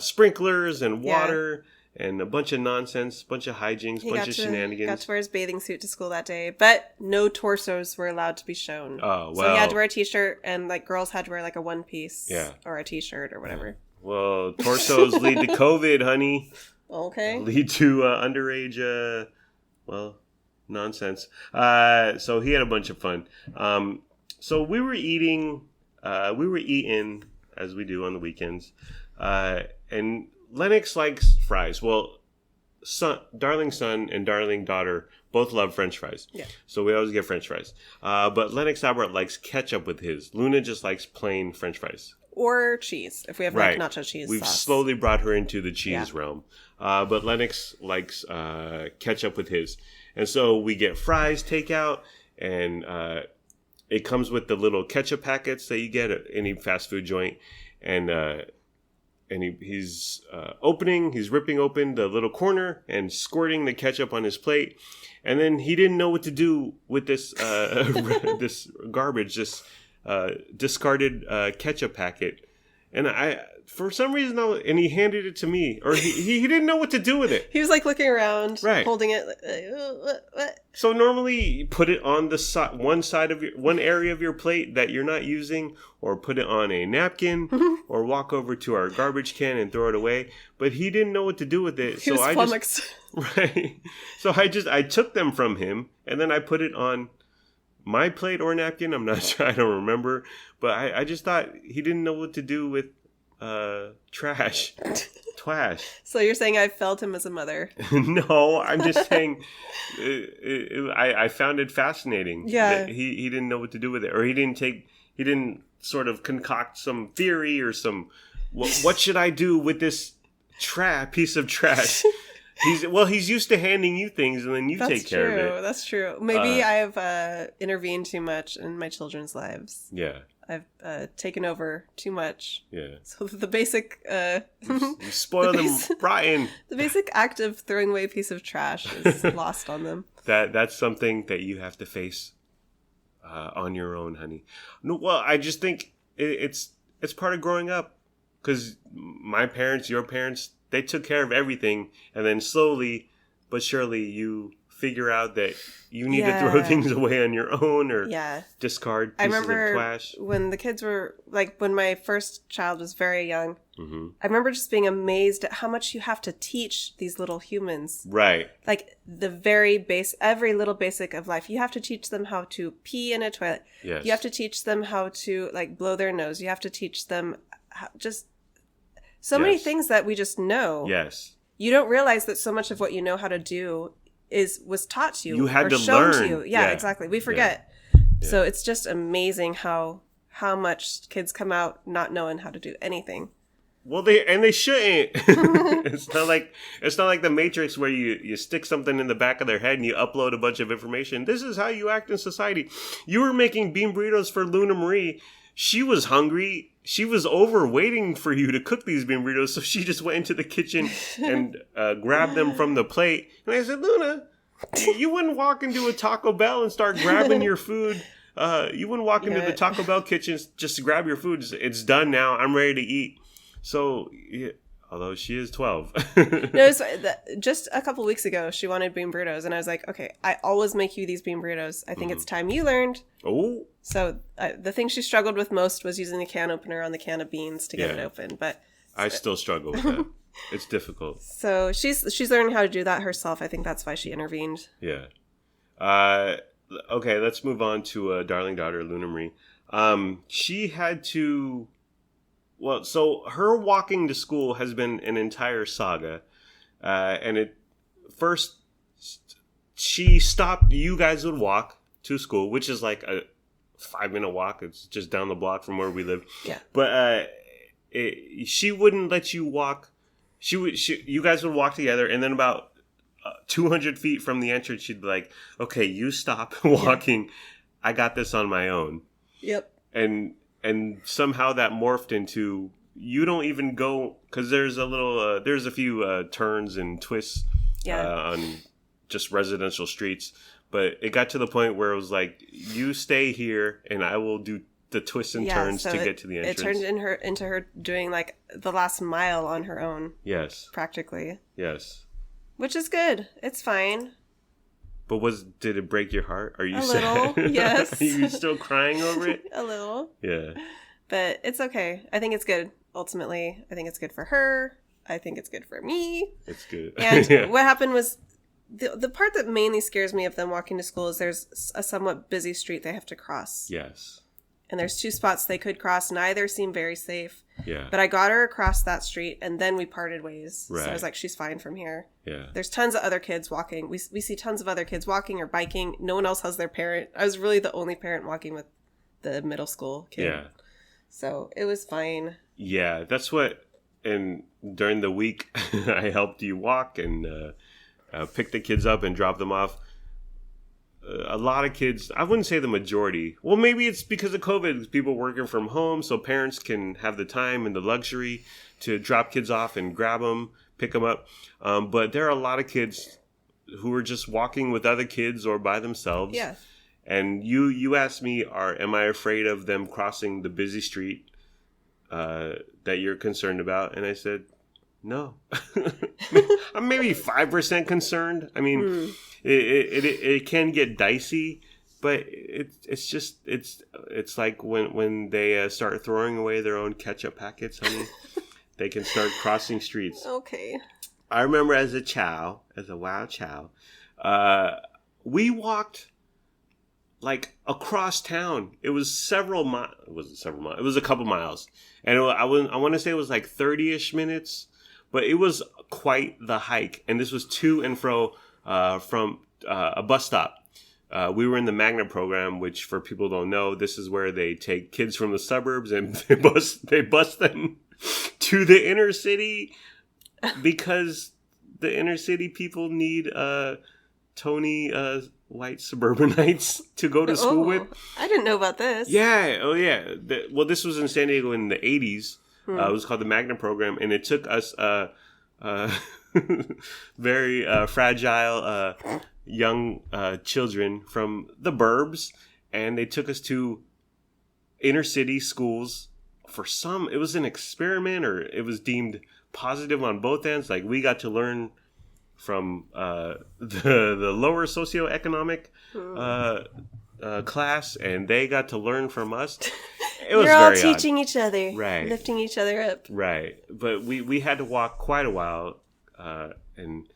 sprinklers and water and a bunch of nonsense, bunch of hijinks, bunch of shenanigans. He got to wear his bathing suit to school that day, but no torsos were allowed to be shown. Oh, well. So he had to wear a t-shirt, and like girls had to wear like a one piece or a t-shirt or whatever. Well, torsos lead to COVID, honey. Okay. Lead to underage, nonsense. So he had a bunch of fun. So we were eating as we do on the weekends. And Lennox likes fries. Well, darling son and darling daughter both love French fries. Yeah. So we always get French fries. But Lennox Albert likes ketchup with his. Luna just likes plain French fries. Or cheese, if we have like nacho cheese We've sauce. slowly brought her into the cheese realm. But Lennox likes ketchup with his. And so we get fries takeout, and it comes with the little ketchup packets that you get at any fast food joint. And he's ripping open the little corner and squirting the ketchup on his plate. And then he didn't know what to do with this this garbage, this discarded ketchup packet. And for some reason, and he handed it to me, or he didn't know what to do with it. He was like looking around, holding it. What? So normally you put it on the one area of your plate that you're not using, or put it on a napkin, or walk over to our garbage can and throw it away. But he didn't know what to do with it. He was flummoxed. So I took them from him, and then I put it on my plate or napkin. I'm not sure. I don't remember. But I just thought he didn't know what to do with trash. Twash. So you're saying I failed him as a mother? No, I'm just saying I found it fascinating. Yeah. That he didn't know what to do with it. Or he didn't sort of concoct some theory or some, what should I do with this piece of trash? He's used to handing you things and then you take care of it. That's true. Maybe I've intervened too much in my children's lives. Yeah. I've taken over too much. Yeah. So the basic... you spoil them rotten. The basic act of throwing away a piece of trash is lost on them. That's something that you have to face on your own, honey. No, well, I just think it's part of growing up. Because my parents, your parents, they took care of everything. And then slowly but surely you figure out that you need to throw things away on your own or discard pieces of trash. When the kids were, like, when my first child was very young, I remember just being amazed at how much you have to teach these little humans. Right. Like, every little basic of life. You have to teach them how to pee in a toilet. Yes. You have to teach them how to, like, blow their nose. You have to teach them many things that we just know. Yes. You don't realize that so much of what you know how to do was taught to you. You had or to shown learn. To you. Yeah, exactly. We forget. Yeah. So it's just amazing how much kids come out not knowing how to do anything. Well, they shouldn't. It's not like the Matrix where you stick something in the back of their head and you upload a bunch of information. This is how you act in society. You were making bean burritos for Luna Marie. She was hungry. She was over waiting for you to cook these bean burritos, so she just went into the kitchen and grabbed them from the plate. And I said, Luna, you wouldn't walk into a Taco Bell and start grabbing your food. You wouldn't walk into the Taco Bell kitchen just to grab your food. It's done now. I'm ready to eat. So, although she is 12. No, just a couple weeks ago, she wanted bean burritos. And I was like, okay, I always make you these bean burritos. I think it's time you learned. Oh. So the thing she struggled with most was using the can opener on the can of beans to get it open. But I still struggle with that. It's difficult. So she's learning how to do that herself. I think that's why she intervened. Yeah. Okay, let's move on to darling daughter, Luna Marie. She had to... Well, so her walking to school has been an entire saga. And she stopped... You guys would walk to school, which is like a 5-minute walk. It's just down the block from where we live. Yeah. But she wouldn't let you walk. You guys would walk together, and then about 200 feet from the entrance, she'd be like, "Okay, you stop walking. Yeah. I got this on my own." Yep. And somehow that morphed into, you don't even go, because there's a few turns and twists on just residential streets. But it got to the point where it was like, you stay here and I will do the twists and turns to get to the entrance. It turned into her doing like the last mile on her own. Yes. Practically. Yes. Which is good. It's fine. But did it break your heart? Are you sad? A little, yes. Are you still crying over it? A little. Yeah. But it's okay. I think it's good. Ultimately, I think it's good for her. I think it's good for me. It's good. And what happened was, the part that mainly scares me of them walking to school is there's a somewhat busy street they have to cross. Yes. And there's 2 spots they could cross. Neither seem very safe. Yeah. But I got her across that street, and then we parted ways. Right. So I was like, she's fine from here. Yeah. There's tons of other kids walking. We see tons of other kids walking or biking. No one else has their parent. I was really the only parent walking with the middle school kid. Yeah. So it was fine. Yeah, that's what. And during the week, I helped you walk and pick the kids up and drop them off. A lot of kids, I wouldn't say the majority. Well, maybe it's because of COVID, people working from home, so parents can have the time and the luxury to drop kids off and grab them, pick them up. But there are a lot of kids who are just walking with other kids or by themselves. Yeah. And you asked me, am I afraid of them crossing the busy street that you're concerned about? And I said, no. I'm maybe 5% concerned. I mean, it can get dicey, but it's like when they start throwing away their own ketchup packets, honey, they can start crossing streets. Okay. I remember as a wild child, we walked like across town. It was several miles. It wasn't several miles. It was a couple miles, and I want to say it was like 30-ish minutes. But it was quite the hike, and this was to and fro from a bus stop. We were in the Magna program, which, for people who don't know, this is where they take kids from the suburbs and they bus them to the inner city because the inner city people need Tony white suburbanites to go to school with. I didn't know about this. Yeah. Oh, yeah. Well, this was in San Diego in the 80s. It was called the Magna program, and it took us very fragile young children from the burbs, and they took us to inner city schools for some. It was an experiment, or it was deemed positive on both ends. Like, we got to learn from the lower socioeconomic class, and they got to learn from us. It was You're all very teaching odd. each other, Right? Lifting each other up, right? But we had to walk quite a while and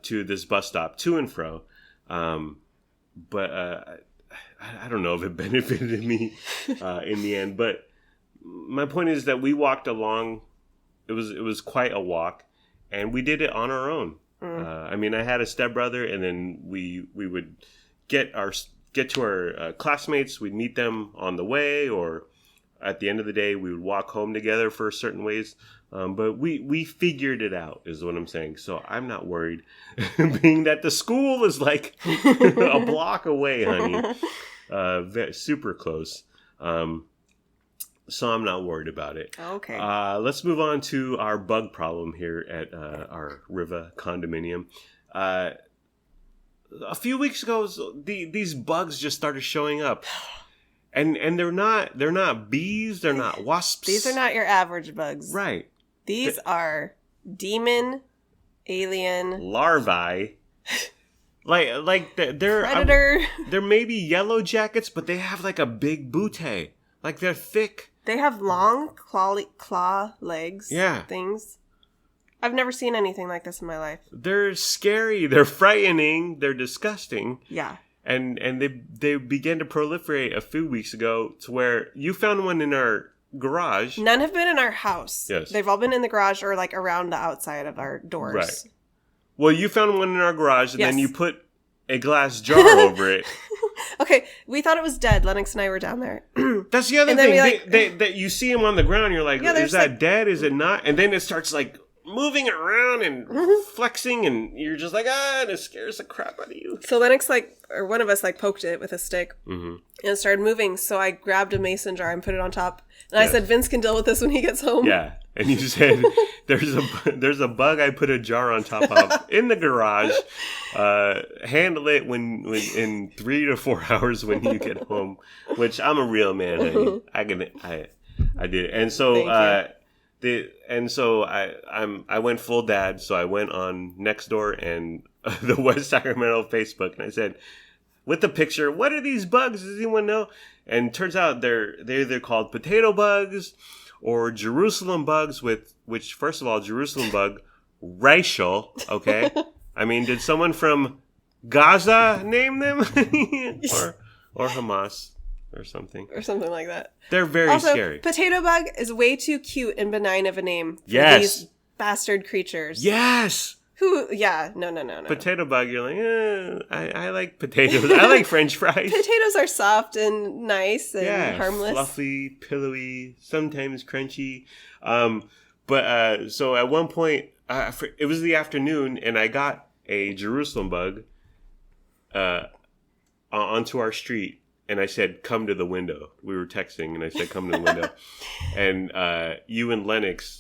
to this bus stop, to and fro. But I don't know if it benefited me in the end. But my point is that we walked along. It was quite a walk, and we did it on our own. I mean, I had a stepbrother, and then we would get to our classmates. We'd meet them on the way, or at the end of the day, we would walk home together for certain ways. But we figured it out, is what I'm saying. So I'm not worried, being that the school is like a block away, honey. Super close. So I'm not worried about it. Okay. Let's move on to our bug problem here at our Riva condominium. A few weeks ago, these bugs just started showing up, and they're not bees, they're not wasps. These are not your average bugs, right? These are demon, alien, larvae. Like they're predator. They're maybe yellow jackets, but they have like a big bootay. Like, they're thick. They have long claw legs. Yeah. Things. I've never seen anything like this in my life. They're scary. They're frightening. They're disgusting. Yeah. And they began to proliferate a few weeks ago, to where you found one in our garage. None have been in our house. Yes. They've all been in the garage or like around the outside of our doors. Right. Well, you found one in our garage, and Yes. then you put a glass jar over it. Okay, we thought it was dead. Lennox and I were down there. That's the other And then thing. we, That you see him on the ground, you're like, Yeah, is there's, that like- dead? Is it not? And then it starts like moving around and flexing, and you're just like, and it scares the crap out of you. So Lennox, or one of us, poked it with a stick, Mm-hmm. and it started moving. So I grabbed a mason jar and put it on top. And I Yes. said, Vince can deal with this when he gets home. Yeah. And you said there's a bug I put a jar on top of in the garage. Handle it when in 3 to 4 hours when you get home. Which I'm a real man. Honey. I did. And so I went full dad. So I went on Nextdoor and the West Sacramento Facebook, and I said, with the picture, what are these bugs? Does anyone know? And turns out they're either called potato bugs or Jerusalem bugs, which first of all, Jerusalem bug, racial, okay? I mean, did someone from Gaza name them? or Hamas or something. Or something like that. They're very Also, scary. potato bug is way too cute and benign of a name for Yes. these bastard creatures. Yes! No. Potato bug, you're like, I like potatoes. I like French fries. Potatoes are soft and nice and harmless. Fluffy, pillowy, sometimes crunchy. So at one point, it was the afternoon, and I got a Jerusalem bug onto our street, and I said, "Come to the window." We were texting, and I said, "Come to the window," and you and Lennox.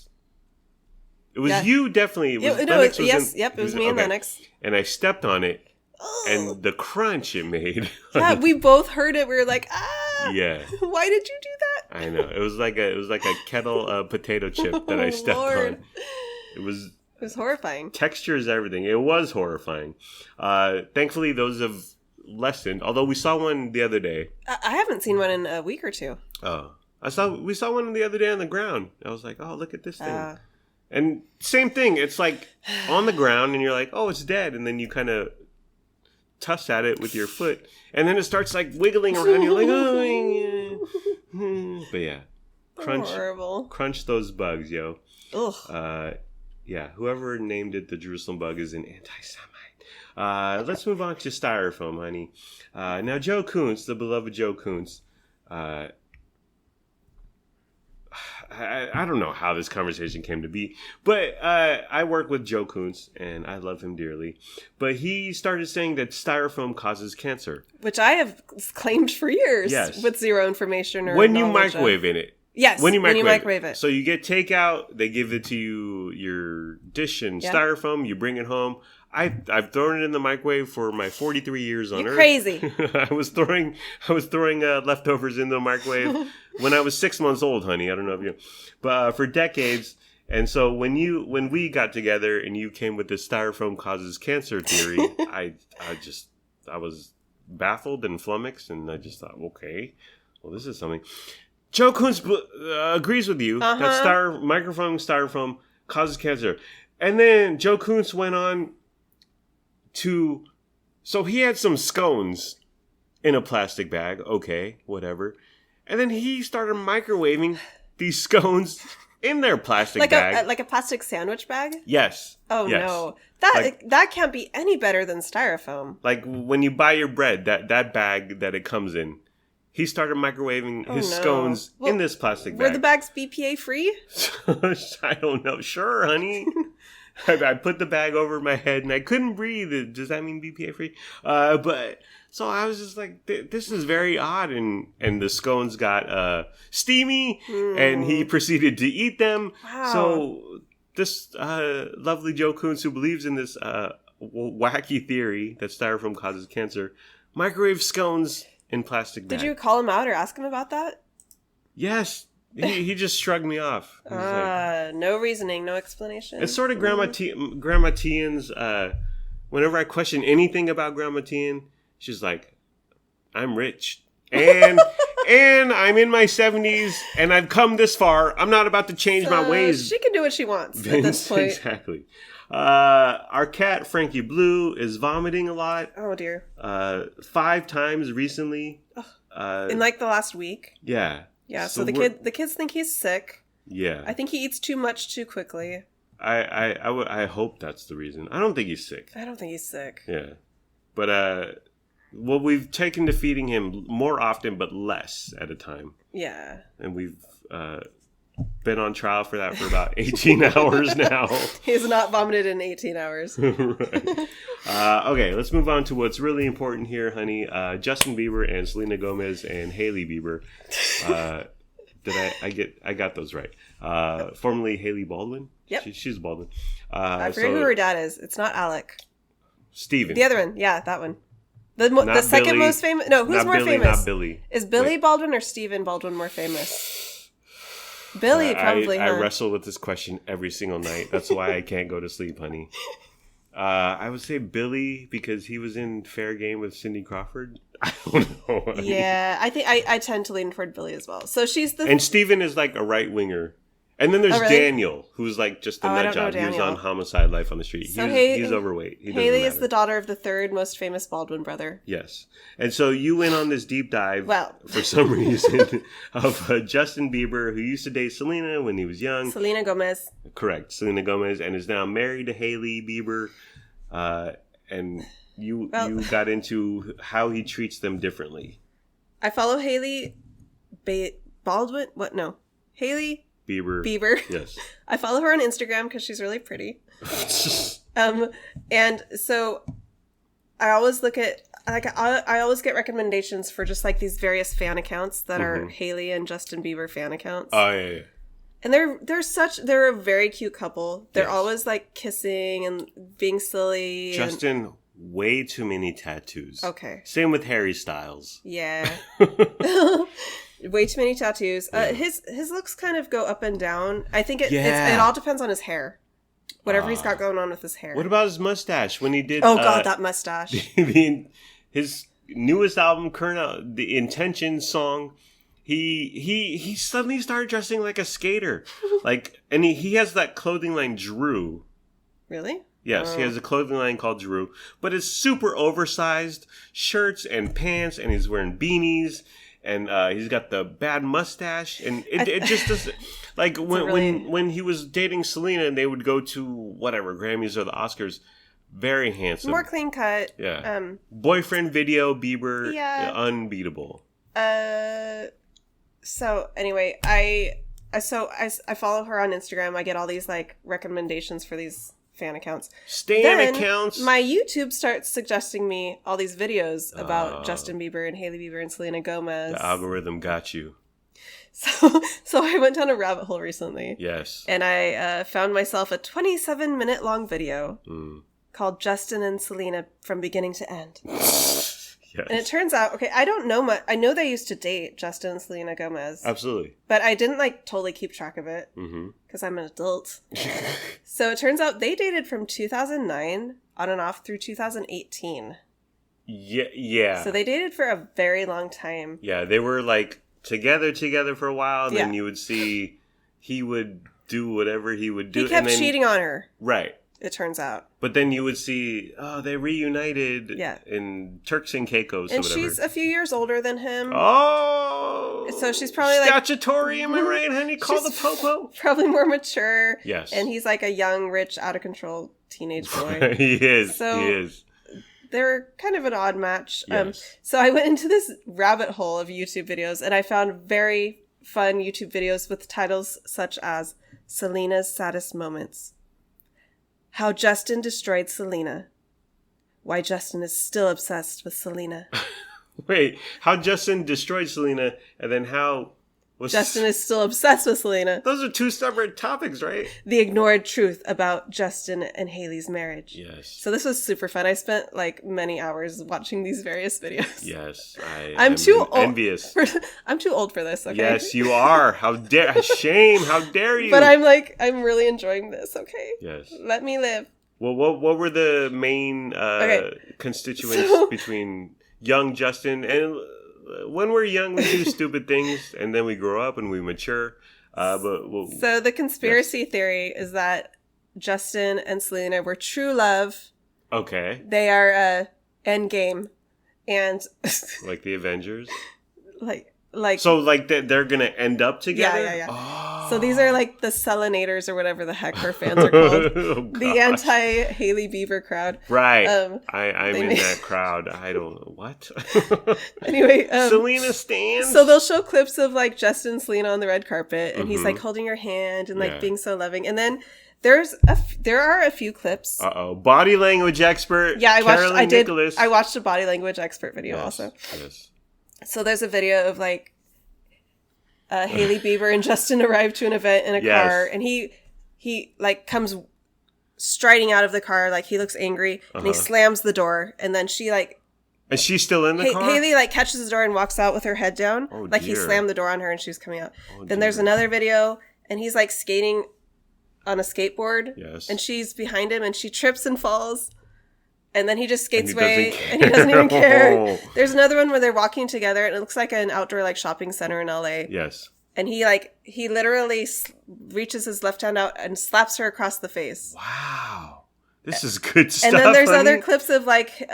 It was you, definitely. It was Lennox it was me and Lennox. And I stepped on it, and the crunch it made. Yeah, we both heard it. We were like, ah. Yeah. Why did you do that? I know. It was like a kettle potato chip that I stepped on. It was horrifying. Texture is everything. It was horrifying. Thankfully, those have lessened. Although we saw one the other day. I haven't seen one in a week or two. Oh, we saw one the other day on the ground. I was like, oh, look at this thing. And same thing. It's like on the ground, and you're like, oh, it's dead. And then you kind of tuss at it with your foot, and then it starts like wiggling around. You're like, oh, yeah. But yeah, crunch those bugs, yo. Ugh. Yeah. Whoever named it the Jerusalem bug is an anti-Semite. Let's move on to styrofoam, honey. Now, Joe Kuntz, the beloved Joe Kuntz. I don't know how this conversation came to be, but I work with Joe Kuntz, and I love him dearly. But he started saying that styrofoam causes cancer. Which I have claimed for years with zero information or when you microwave in it. Yes, when you microwave it. So you get takeout, they give it to you, your dish in styrofoam, you bring it home. I've thrown it in the microwave for my 43 years on Earth. Crazy. I was throwing leftovers in the microwave when I was 6 months old, honey. I don't know if you, but for decades. And so when we got together and you came with this styrofoam causes cancer theory, I was baffled and flummoxed, and I just thought, okay, well, this is something. Joe Kuntz agrees with you that styrofoam causes cancer, and then Joe Kuntz went on. So he had some scones in a plastic bag. Okay, whatever. And then he started microwaving these scones in their plastic bag. Like a plastic sandwich bag? Yes. Oh, yes. no. That can't be any better than styrofoam. Like when you buy your bread, that bag that it comes in. He started microwaving his scones in this plastic bag. Were the bags BPA free? I don't know. Sure, honey. I put the bag over my head and I couldn't breathe. Does that mean BPA free? But so I was just like, this is very odd. And the scones got steamy and he proceeded to eat them. Wow. So this lovely Joe Kuntz, who believes in this wacky theory that styrofoam causes cancer, microwave scones in plastic bags. Did you call him out or ask him about that? Yes. He just shrugged me off. No reasoning, no explanation. It's sort of Grandma Tian's. Whenever I question anything about Grandma Tian, she's like, "I'm rich and I'm in my 70s and I've come this far. I'm not about to change my ways." She can do what she wants at this point. Exactly. Our cat Frankie Blue is vomiting a lot. Oh dear. 5 times recently. In like the last week. Yeah. Yeah, so the kids think he's sick. Yeah. I think he eats too much too quickly. I hope that's the reason. I don't think he's sick. I don't think he's sick. Yeah. But Well, we've taken to feeding him more often, but less at a time. Yeah. And we've been on trial for that for about 18 hours now. He's not vomited in 18 hours. Right. Okay, let's move on to what's really important here, honey. Justin Bieber and Selena Gomez and Hailey Bieber. I got those right. Formerly Hailey Baldwin. Yep. She's Baldwin. I forget who her dad is. It's not Alec. Steven. The other one. Yeah, that one. The second Billy. most famous. No, who's Not more Billy, famous? Not Billy. Is Billy Wait. Baldwin or Stephen Baldwin more famous? Billy, probably. I huh? wrestle with this question every single night. That's why I can't go to sleep, honey. I would say Billy because he was in Fair Game with Cindy Crawford. I don't know. honey. Yeah, I think I tend to lean toward Billy as well. So she's the. And Steven is like a right winger. And then there's Oh, really? Daniel, who's like just a I nut don't know job. He was Daniel. on Homicide: Life on the Street. So He's overweight. He doesn't Haley is matter. the daughter of the third most famous Baldwin brother. Yes. And so you went on this deep dive Well. for some reason of Justin Bieber, who used to date Selena when he was young. Selena Gomez. Correct. Selena Gomez, and is now married to Hailey Bieber. And you got into how he treats them differently. I follow Haley Baldwin. What? No. Haley Bieber. Yes. I follow her on Instagram because she's really pretty. And so I always look at I always get recommendations for just like these various fan accounts that are Haley and Justin Bieber fan accounts. Oh yeah. And they're a very cute couple. They're Yes. always like kissing and being silly. Justin, way too many tattoos. Okay. Same with Harry Styles. Yeah. Way too many tattoos. His looks kind of go up and down. I think it all depends on his hair. Whatever he's got going on with his hair. What about his mustache when he did? Oh God, that mustache. His newest album, the Intention song. He suddenly started dressing like a skater, and he has that clothing line Drew. Really? Yes, he has a clothing line called Drew, but it's super oversized shirts and pants, and he's wearing beanies, and he's got the bad mustache, and it just doesn't like when he was dating Selena, and they would go to whatever Grammys or the Oscars. Very handsome, More clean cut. yeah. Boyfriend video Bieber, Yeah. unbeatable. So anyway, I follow her on Instagram. I get all these like recommendations for these fan accounts. Stan accounts. My YouTube starts suggesting me all these videos about Justin Bieber and Hailey Bieber and Selena Gomez. The algorithm got you. So I went down a rabbit hole recently. Yes. And I found myself a 27-minute long video called Justin and Selena from beginning to end. Yes. And it turns out, okay, I don't know much. I know they used to date, Justin and Selena Gomez. Absolutely. But I didn't totally keep track of it because I'm an adult. So it turns out they dated from 2009 on and off through 2018. Yeah. So they dated for a very long time. Yeah, they were together for a while, and then Yeah. you would see he would do whatever he would do. He kept and then, cheating on her, Right. it turns out. But then you would see, they reunited Yeah. in Turks and Caicos or And whatever. she's a few years older than him. Oh! So she's probably statutory, am I right, honey? Call the She's popo. Probably more mature. Yes. And he's like a young, rich, out of control teenage boy. He is. So- he is. They're kind of an odd match. Yes. So I went into this rabbit hole of YouTube videos and I found very fun YouTube videos with titles such as Selena's Saddest Moments, How Justin Destroyed Selena, Why Justin is Still Obsessed with Selena, Wait, how Justin destroyed Selena, and then how Justin is Still Obsessed with Selena, Those are two separate topics, right? The Ignored Truth About Justin and Hailey's Marriage. Yes. So this was super fun. I spent many hours watching these various videos. Yes. I'm too old. envious. I'm too old for this, okay? Yes, you are. How dare shame, how dare you? But I'm really enjoying this, okay? Yes. Let me live. Well, what were the main constituents So- between young Justin and when we're young we do stupid things and then we grow up and we mature. So the conspiracy theory is that Justin and Selena were true love. Okay. They are endgame, and Like the Avengers. like So they're gonna end up together. Yeah. Oh. So these are like the Selenators or whatever the heck her fans are called. The anti-Hailey Bieber crowd. Right. I'm in that crowd. I don't know. What? Anyway. Selena stands. So they'll show clips of like Justin and Selena on the red carpet. And he's like holding her hand and like being so loving. And then there are a few clips. Body language expert. Yeah, Nicholas. I watched a body language expert video also. Yes. So there's a video of like Hailey Bieber and Justin arrive to an event in a car, and he like comes striding out of the car, like he looks angry, and he slams the door, and then she like. Is she still in the car? Hailey like catches the door and walks out with her head down, like he slammed the door on her and she was coming out. Then there's another video, and he's like skating on a skateboard, and she's behind him, and she trips and falls. And then he just skates away, and he doesn't even care. There's another one where they're walking together, and it looks like an outdoor like shopping center in LA. Yes. And he literally reaches his left hand out and slaps her across the face. Wow, this is good stuff. And then there's other clips of like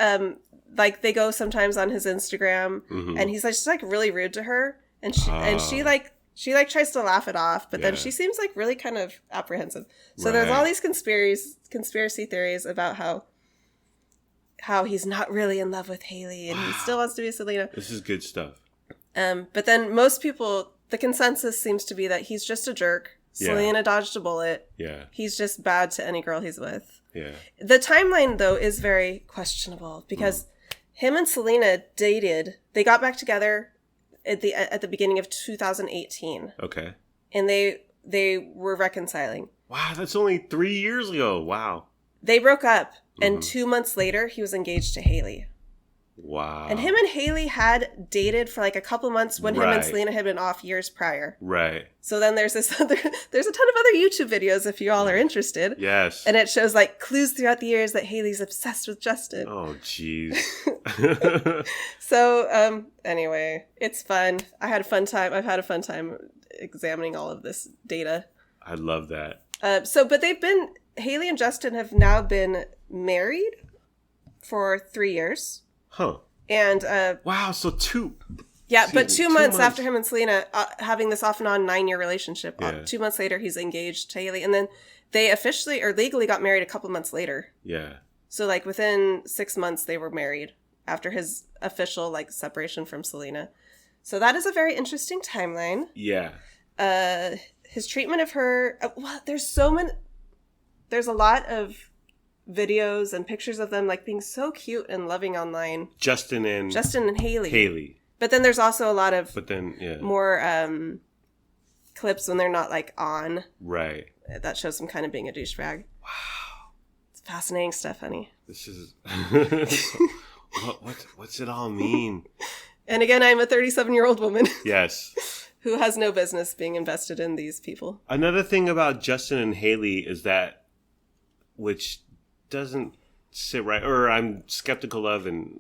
they go sometimes on his Instagram, and he's like just like really rude to her, and she tries to laugh it off, but then she seems like really kind of apprehensive. So there's all these conspiracy theories about how he's not really in love with Hailey and he still wants to be Selena. This is good stuff. But then most people, the consensus seems to be that he's just a jerk. Selena dodged a bullet. Yeah. He's just bad to any girl he's with. Yeah. The timeline, though, is very questionable because him and Selena dated. They got back together at the beginning of 2018. Okay. And they were reconciling. Wow, that's only 3 years ago. Wow. They broke up. And 2 months later, he was engaged to Hailey. Wow. And him and Hailey had dated for like a couple months when him and Selena had been off years prior. Right. So then there's a ton of other YouTube videos if you all are interested. Yes. And it shows like clues throughout the years that Hailey's obsessed with Justin. Oh, jeez. So, anyway, it's fun. I had a fun time. I've had a fun time examining all of this data. I love that. But Hailey and Justin have now been married for 3 years. Huh. And wow, so 2. Yeah, but 2 months after him and Selena having this off and on 9-year relationship, 2 months later he's engaged to Hailey, and then they officially or legally got married a couple months later. Yeah. So like within 6 months they were married after his official like separation from Selena. So that is a very interesting timeline. Yeah. His treatment of her. There's a lot of videos and pictures of them like being so cute and loving online. Justin and Hailey. But then there's also a lot of more clips when they're not like on. Right. That shows them kind of being a douchebag. Wow. It's fascinating stuff, honey. This is what's it all mean? And again, I'm a 37-year-old woman. Yes. Who has no business being invested in these people. Another thing about Justin and Hailey is that, which doesn't sit right, or I'm skeptical of, and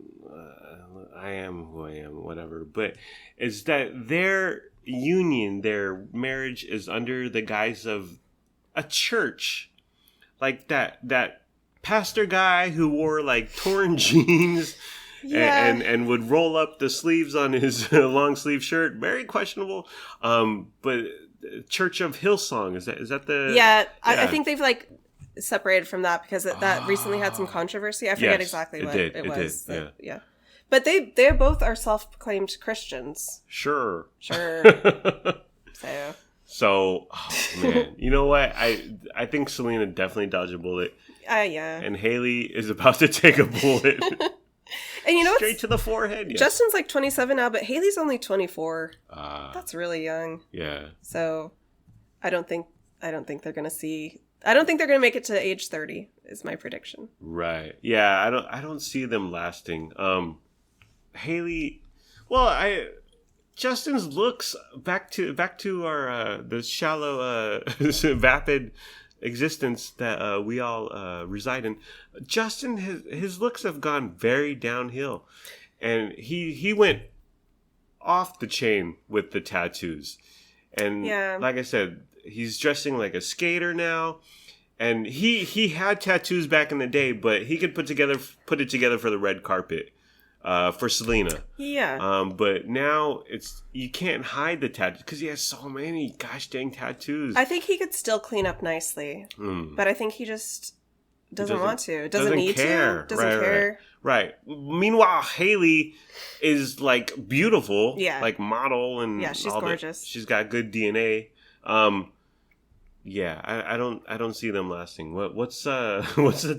I am who I am, whatever, but is that their union, their marriage is under the guise of a church. Like that pastor guy who wore like torn jeans and would roll up the sleeves on his long sleeve shirt. Very questionable. But Church of Hillsong, is that the... Yeah, I think they've like separated from that because that recently had some controversy. I forget exactly what it was. Yeah. But they both are self-proclaimed Christians. Sure. So, oh, man, you know what? I think Selena definitely dodged a bullet. Yeah. And Hailey is about to take a bullet. And you know straight to the forehead. Yeah. Justin's like 27 now, but Hailey's only 24. That's really young. Yeah. So, I don't think they're going to see... I don't think they're going to make it to age 30 is my prediction. Right. Yeah, I don't see them lasting. Hailey, well, Justin's looks back to our the shallow vapid existence that we all reside in. Justin, his looks have gone very downhill, and he went off the chain with the tattoos. And like I said, he's dressing like a skater now. And he had tattoos back in the day, but he could put it together for the red carpet. for Selena. Yeah. But now you can't hide the tattoos because he has so many gosh dang tattoos. I think he could still clean up nicely, but I think he just doesn't want to. Doesn't need care. to. Doesn't care. Right. Meanwhile, Haley is like beautiful. Yeah. Like model and yeah, she's gorgeous. She's got good DNA. Yeah, I don't see them lasting. What's the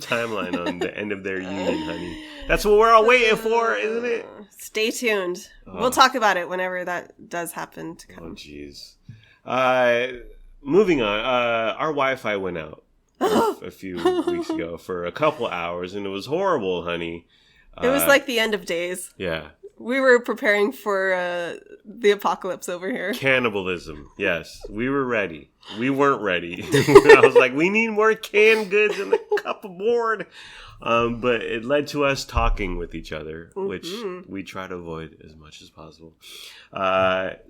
timeline on the end of their union, honey? That's what we're all waiting for, isn't it? Stay tuned. We'll talk about it whenever that does happen to come. Oh, jeez. Moving on. Our Wi-Fi went out a few weeks ago for a couple hours, and it was horrible, honey. It was like the end of days. Yeah. We were preparing for the apocalypse over here. Cannibalism. Yes. We were ready. We weren't ready. I was like, we need more canned goods and a cup of board. But it led to us talking with each other, which we try to avoid as much as possible.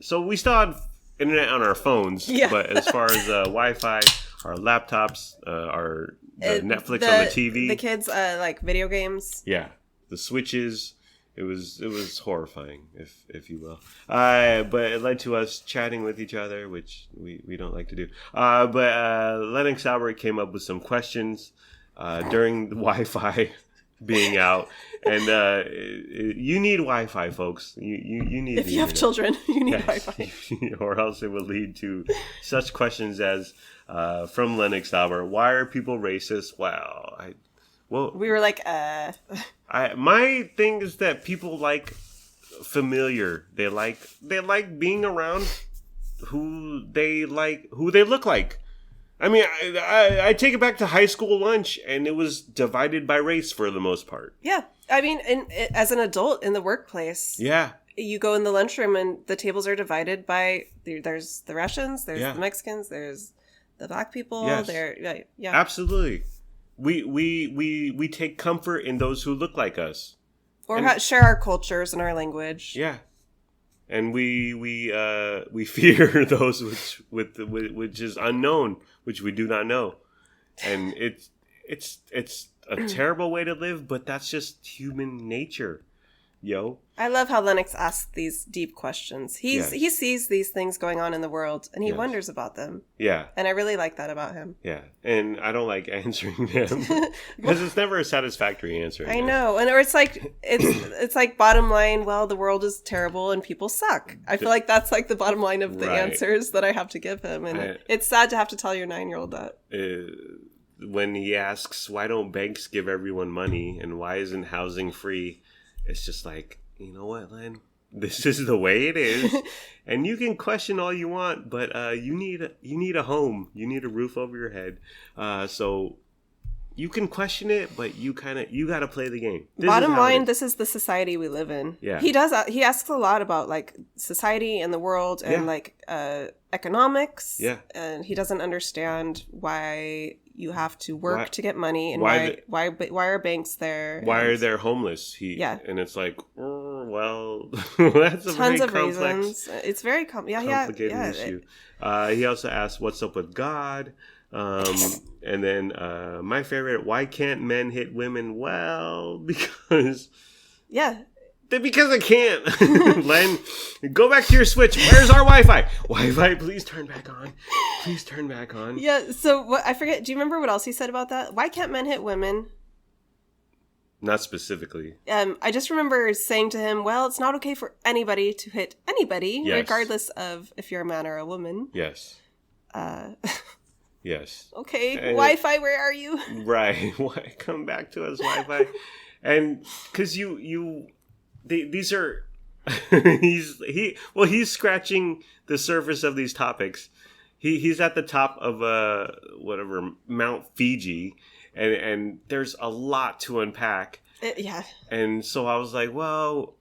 So we still had internet on our phones. Yeah. But as far as Wi-Fi, our laptops, the Netflix on the TV. The kids like video games. Yeah. The Switches. It was horrifying, if you will. But it led to us chatting with each other, which we don't like to do. But Lennox Albert came up with some questions during the Wi-Fi being out. And you need Wi-Fi, folks. You need. If you have children, you need Wi-Fi. Or else it will lead to such questions as from Lennox Albert: why are people racist? Well, we were like, my thing is that people like familiar. They like being around who they look like. I mean, I take it back to high school lunch, and it was divided by race for the most part. Yeah, I mean, as an adult in the workplace, yeah, you go in the lunchroom and the tables are divided by there's the Russians, there's the Mexicans, there's the black people. Yes. Yeah, absolutely. We take comfort in those who look like us, or share our cultures and our language. Yeah, and we fear those which is unknown, which we do not know, and it's a terrible way to live, but that's just human nature, yo. I love how Lennox asks these deep questions. He sees these things going on in the world, and he wonders about them. Yeah. And I really like that about him. Yeah. And I don't like answering them because it's never a satisfactory answer. I know. Or it's like bottom line, well, the world is terrible and people suck. I feel like that's like the bottom line of the answers that I have to give him. And it's sad to have to tell your 9-year-old that. When he asks, why don't banks give everyone money and why isn't housing free? It's just like, you know what, Len? This is the way it is, and you can question all you want, but you need a home. You need a roof over your head. So you can question it, but you got to play the game. Bottom line, this is the society we live in. Yeah, he does. He asks a lot about like society and the world and like economics. Yeah, and he doesn't understand why you have to work to get money, and why are banks there? Why are they homeless? And it's like, well, that's a tons very of complex, reasons. It's very complicated issue. He also asked, "What's up with God?" And then my favorite: why can't men hit women? Well, because because I can't. Len, go back to your Switch. Where's our Wi-Fi? Wi-Fi, please turn back on. Please turn back on. Yeah, so I forget. Do you remember what else he said about that? Why can't men hit women? Not specifically. I just remember saying to him, well, it's not okay for anybody to hit anybody, regardless of if you're a man or a woman. Yes. Yes. Okay, and Wi-Fi, where are you? Right. Why come back to us, Wi-Fi? And because these are he's scratching the surface of these topics. He's at the top of Mount Fiji, and there's a lot to unpack. Yeah. And so I was like, well,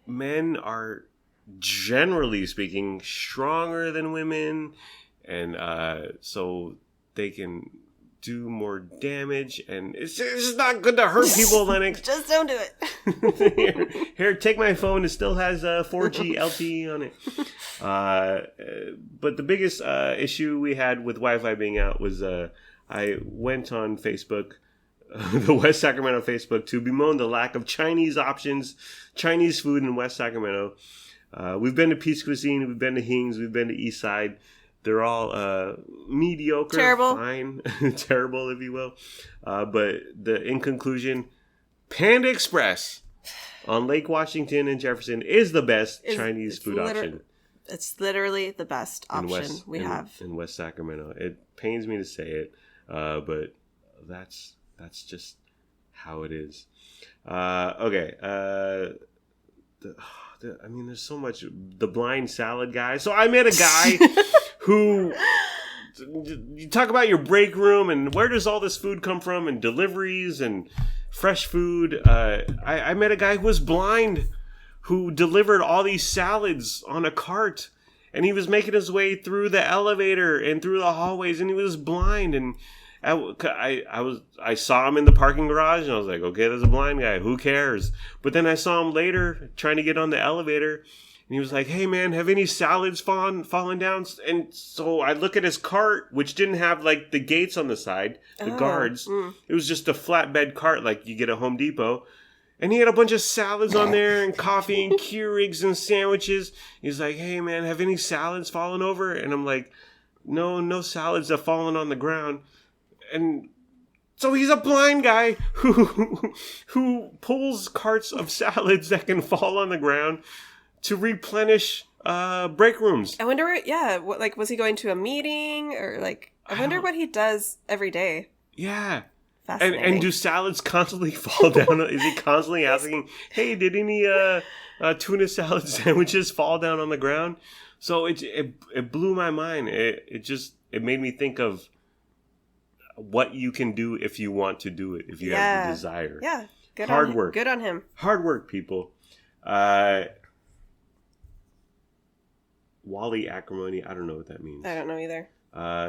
men are generally speaking stronger than women, and so they can do more damage, and it's just not good to hurt people, Lennox. Just don't do it. Here, take my phone. It still has 4G LTE on it. But the biggest issue we had with Wi-Fi being out was I went on Facebook the West Sacramento Facebook to bemoan the lack of Chinese options, Chinese food in West Sacramento. We've been to Peace Cuisine, we've been to Hing's, we've been to Eastside. They're all mediocre, terrible, fine, terrible, if you will. But in conclusion, Panda Express on Lake Washington and Jefferson is the best Chinese food option. It's literally the best option we have in West Sacramento. It pains me to say it, but that's just how it is. Okay. I mean, there's so much. The blind salad guy. So I met a guy who. You talk about your break room and where does all this food come from and deliveries and fresh food. I met a guy who was blind who delivered all these salads on a cart, and he was making his way through the elevator and through the hallways, and he was blind. And I saw him in the parking garage, and I was like, okay, there's a blind guy. Who cares? But then I saw him later trying to get on the elevator, and he was like, hey, man, have any salads fallen down? And so I look at his cart, which didn't have, like, the gates on the side, the guards. It was just a flatbed cart like you get at Home Depot. And he had a bunch of salads on there and coffee and Keurigs and sandwiches. He's like, hey, man, have any salads fallen over? And I'm like, no salads have fallen on the ground. And so he's a blind guy who pulls carts of salads that can fall on the ground to replenish break rooms. I wonder, what, was he going to a meeting? Or, I wonder what he does every day. Yeah. And do salads constantly fall down? Is he constantly asking, hey, did any tuna salad sandwiches fall down on the ground? So it blew my mind. It made me think of what you can do if you want to do it, if you have the desire. Yeah. Hard work. Good on him. Hard work, people. Wally acrimony. I don't know what that means. I don't know either.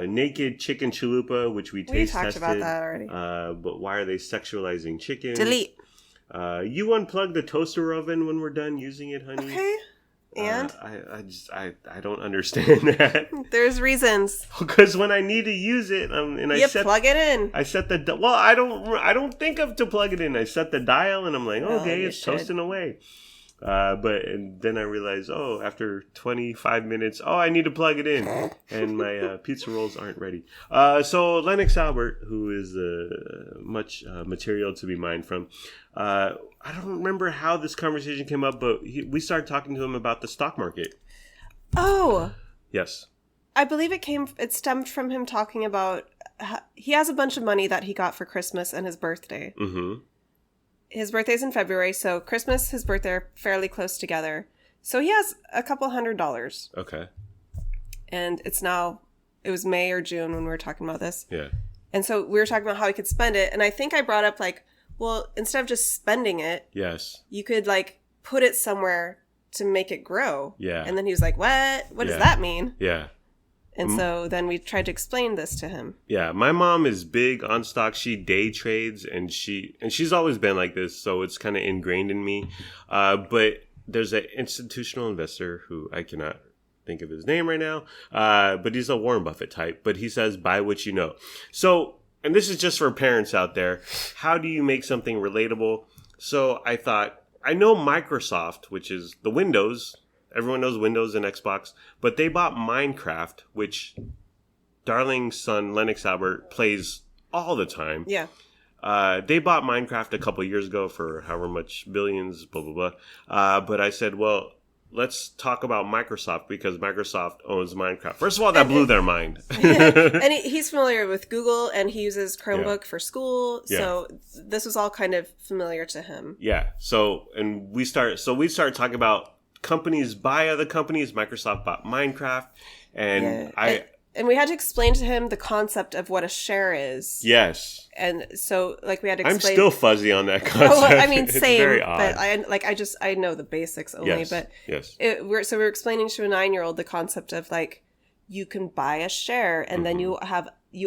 Naked chicken chalupa, which we taste tested. We talked about that already. But why are they sexualizing chicken? Delete. You unplug the toaster oven when we're done using it, honey. Okay. And I don't understand that. There's reasons. Because when I need to use it, plug it in. I set the I don't think of to plug it in. I set the dial and I'm like, okay, it's toasting away. But then I realized, after 25 minutes, I need to plug it in, and my pizza rolls aren't ready. So Lennox Albert, who is much material to be mined from, I don't remember how this conversation came up, but we started talking to him about the stock market. Oh. Yes. I believe it stemmed from him talking about, he has a bunch of money that he got for Christmas and his birthday. Mm-hmm. His birthday's in February, so Christmas, his birthday are fairly close together. So he has a couple $100. Okay. And it was May or June when we were talking about this. Yeah. And so we were talking about how he could spend it. And I think I brought up instead of just spending it. Yes. You could put it somewhere to make it grow. Yeah. And then he was like, what? What does that mean? Yeah. And so then we tried to explain this to him. Yeah, my mom is big on stock. She day trades, and she's always been like this, so it's kind of ingrained in me. But there's an institutional investor who I cannot think of his name right now, but he's a Warren Buffett type. But he says, buy what you know. So, and this is just for parents out there. How do you make something relatable? So I thought, I know Microsoft, which is the Windows. Everyone knows Windows and Xbox, but they bought Minecraft, which darling son Lennox Albert plays all the time. Yeah. They bought Minecraft a couple years ago for however much billions, blah, blah, blah. But I said, well, let's talk about Microsoft because Microsoft owns Minecraft. First of all, that blew their mind. And he's familiar with Google, and he uses Chromebook for school. Yeah. So this was all kind of familiar to him. Yeah. So we started talking about companies buy other companies. Microsoft bought Minecraft, and and we had to explain to him the concept of what a share is. Yes. And so we had to explain. I'm still fuzzy on that concept. Oh, I mean, same. Very odd. But I know the basics only. Yes. But yes. We're explaining to a 9-year-old the concept of you can buy a share, and then you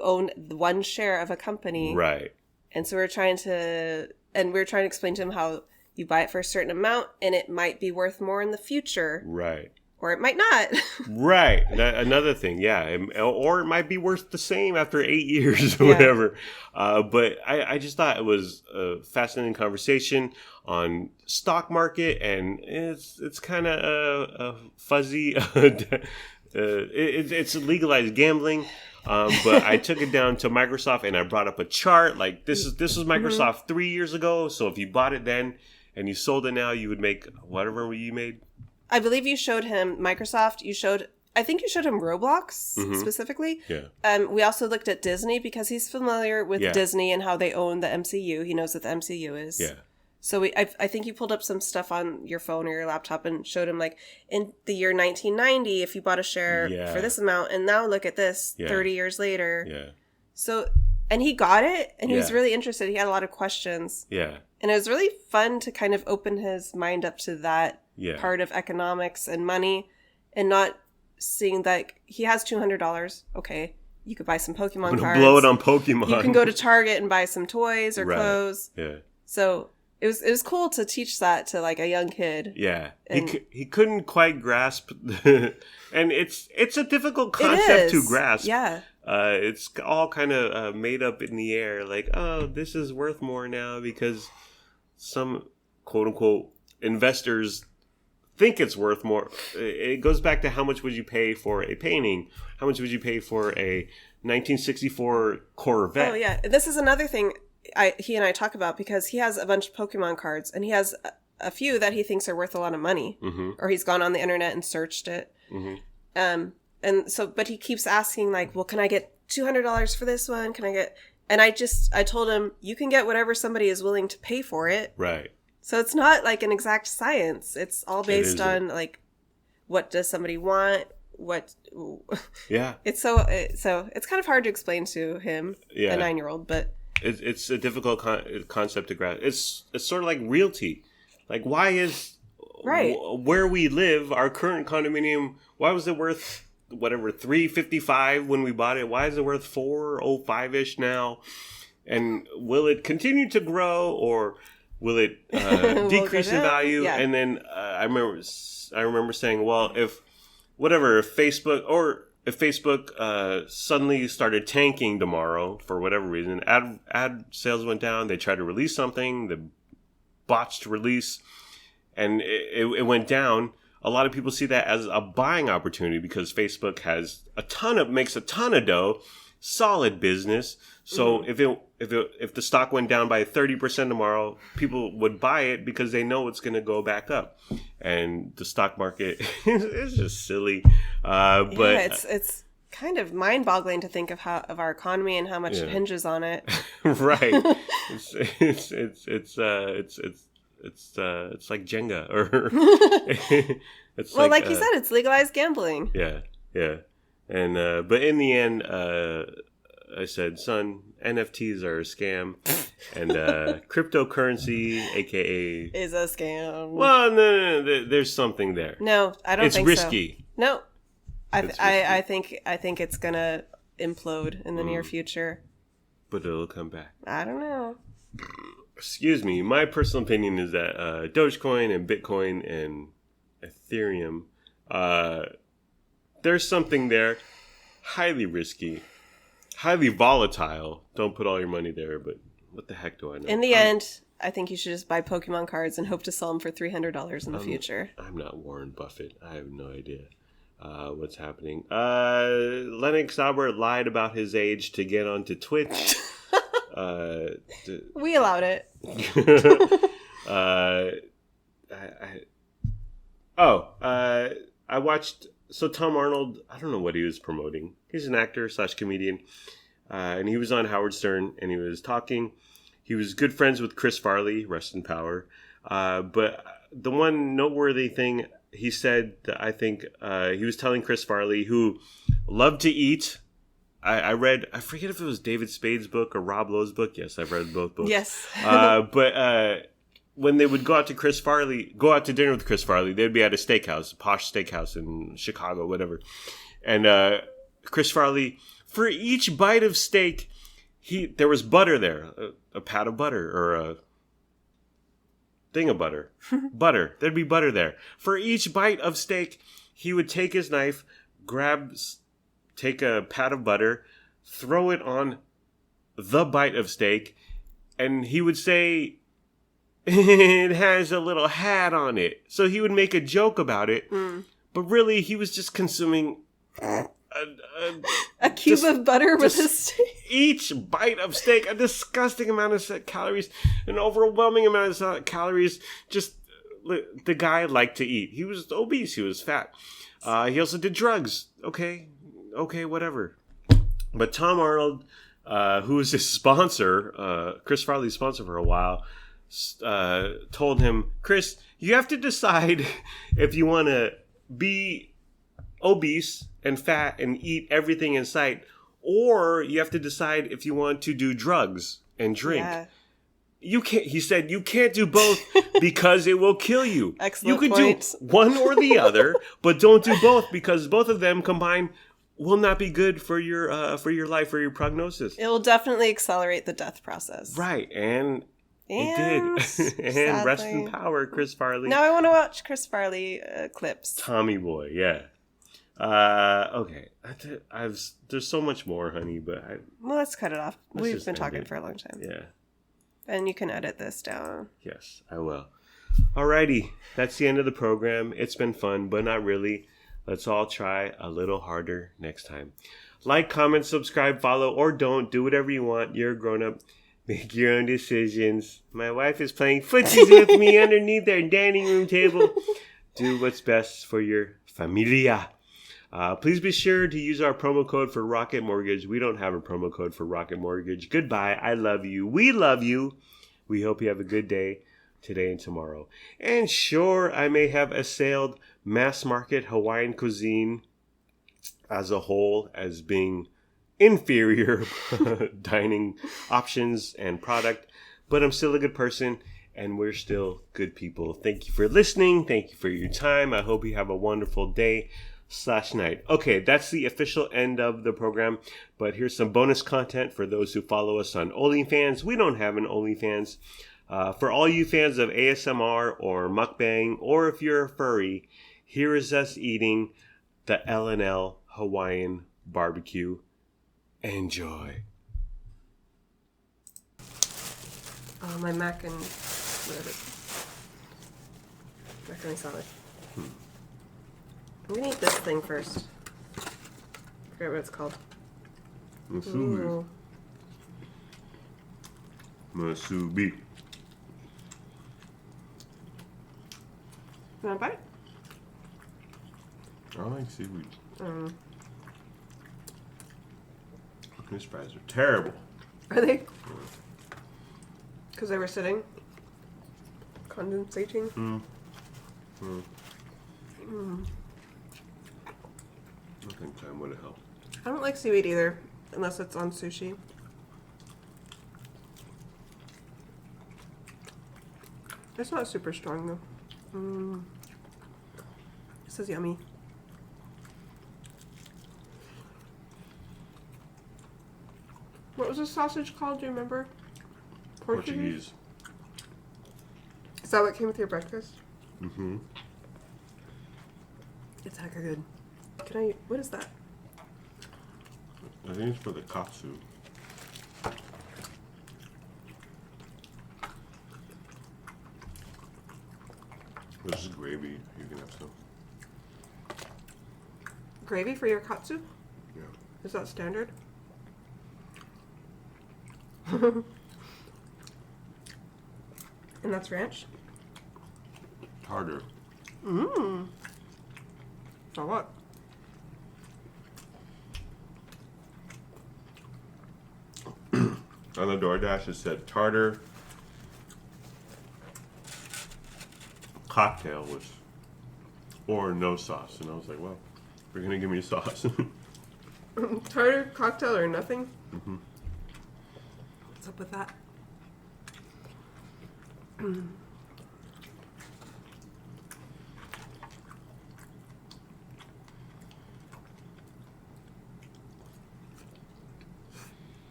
own one share of a company. Right. And so we're trying to explain to him how you buy it for a certain amount, and it might be worth more in the future. Right. Or it might not. Right. Another thing, yeah. Or it might be worth the same after 8 years or whatever. But I just thought it was a fascinating conversation on stock market, and it's kind of fuzzy. It's legalized gambling. But I took it down to Microsoft, and I brought up a chart. Like, this was Microsoft 3 years ago. So if you bought it then and you sold it now, you would make whatever you made. I believe you showed him Microsoft. I think you showed him Roblox specifically. Yeah. We also looked at Disney because he's familiar with Disney and how they own the MCU. He knows what the MCU is. Yeah. So I think you pulled up some stuff on your phone or your laptop and showed him, like, in the year 1990, if you bought a share for this amount, and now look at this 30 years later. Yeah. So, and he got it, and he was really interested. He had a lot of questions. Yeah. And it was really fun to kind of open his mind up to that part of economics and money, and not seeing that he has $200. Okay, you could buy some Pokemon cards. Blow it on Pokemon. You can go to Target and buy some toys or clothes. Yeah. So it was cool to teach that to, like, a young kid. Yeah. He couldn't quite grasp, and it's a difficult concept to grasp. Yeah. It's all kind of made up in the air, like, oh, this is worth more now because some quote unquote investors think it's worth more. It goes back to how much would you pay for a painting? How much would you pay for a 1964 Corvette? Oh yeah, this is another thing he and I talk about, because he has a bunch of Pokemon cards, and he has a few that he thinks are worth a lot of money, or he's gone on the internet and searched it. And so, but he keeps asking, like, well, can I get $200 for this one? Can I get? And I told him, you can get whatever somebody is willing to pay for it. Right. So it's not like an exact science. It's all based on, like, what does somebody want? What? Yeah. It's so it's kind of hard to explain to him, a 9-year-old, but it's a difficult concept to grasp. It's sort of like realty. Like, why is where we live, our current condominium, why was it worth whatever $355 when we bought it? Why is it worth $405-ish now? And will it continue to grow, or will it decrease in value? Yeah. And then I remember saying, well, if Facebook suddenly started tanking tomorrow for whatever reason, ad sales went down, they tried to release something, the botched release, and it went down. A lot of people see that as a buying opportunity because Facebook makes a ton of dough, solid business. So if the stock went down by 30% tomorrow, people would buy it because they know it's going to go back up. And the stock market is just silly. But it's kind of mind-boggling to think of our economy and how much it hinges on it. Right. It's like Jenga, or it's like you said, it's legalized gambling. Yeah. And but in the end, I said, son, NFTs are a scam, and cryptocurrency, aka, is a scam. Well, no, there's something there. No, I don't think risky. So. No, I think it's gonna implode in the near future. But it'll come back. I don't know. Excuse me. My personal opinion is that Dogecoin and Bitcoin and Ethereum, there's something there. Highly risky, highly volatile. Don't put all your money there, but what the heck do I know? In the end, I think you should just buy Pokemon cards and hope to sell them for $300 in the future. I'm not Warren Buffett. I have no idea what's happening. Lennox Albert lied about his age to get onto Twitch. We allowed it. I watched. So Tom Arnold, I don't know what he was promoting. He's an actor / comedian, and he was on Howard Stern, and he was talking. He was good friends with Chris Farley, rest in power. But the one noteworthy thing he said, that I think he was telling Chris Farley, who loved to eat. I read, I forget if it was David Spade's book or Rob Lowe's book. Yes, I've read both books. Yes. But when they would go out to dinner with Chris Farley, they'd be at a steakhouse, a posh steakhouse in Chicago, whatever. And Chris Farley, for each bite of steak, there was butter there, a pat of butter or a thing of butter. Butter. There'd be butter there. For each bite of steak, he would take his knife, take a pat of butter, throw it on the bite of steak, and he would say, it has a little hat on it. So he would make a joke about it, but really he was just consuming a cube of butter with a steak. Each bite of steak, a disgusting amount of calories, an overwhelming amount of calories. Just the guy liked to eat. He was obese. He was fat. He also did drugs. Okay, whatever. But Tom Arnold, who was his sponsor, Chris Farley's sponsor for a while, told him, Chris, you have to decide if you want to be obese and fat and eat everything in sight, or you have to decide if you want to do drugs and drink. Yeah. You can't. He said you can't do both because it will kill you. Excellent You could point. do one or the other, but don't do both because both of them combined will not be good for your life, for your prognosis. It will definitely accelerate the death process. Right, and it did. And sadly, rest in power, Chris Farley. Now I want to watch Chris Farley clips. Tommy Boy, yeah. Okay. There's so much more, honey, but Well, let's cut it off. We've been talking for a long time. Yeah. And you can edit this down. Yes, I will. Alrighty, that's the end of the program. It's been fun, but not really. Let's all try a little harder next time. Like, comment, subscribe, follow, or don't. Do whatever you want. You're a grown-up. Make your own decisions. My wife is playing footsies with me underneath our dining room table. Do what's best for your familia. Please be sure to use our promo code for Rocket Mortgage. We don't have a promo code for Rocket Mortgage. Goodbye. I love you. We love you. We hope you have a good day today and tomorrow. And sure, I may have assailed mass market Hawaiian cuisine as a whole as being inferior dining options and product, but I'm still a good person and we're still good people. Thank you for listening. Thank you for your time. I hope you have a wonderful day/night. Okay, that's the official end of the program, but here's some bonus content for those who follow us on OnlyFans. We don't have an OnlyFans. For all you fans of ASMR or mukbang, or if you're a furry, here is us eating the L&L Hawaiian barbecue. Enjoy. Oh, my mac and whatever. Macaroni salad. I'm gonna eat this thing first. I forget what it's called. Musubi. Musubi. You want a bite? I like seaweed. These fries are terrible. Are they? Because they were sitting? Condensating? I think time would have helped. I don't like seaweed either, unless it's on sushi. It's not super strong though. This is yummy. What was the sausage called? Do you remember? Portuguese. Is that what came with your breakfast? Mm-hmm. It's hecka good. Can I? What is that? I think it's for the katsu. This is gravy. You can have some. Gravy for your katsu? Yeah. Is that standard? And that's ranch? Tartar. So what? On the DoorDash it said tartar cocktail or no sauce, and I was like, well, you're gonna give me a sauce. Tartar cocktail or nothing? Mm-hmm. What's up with that?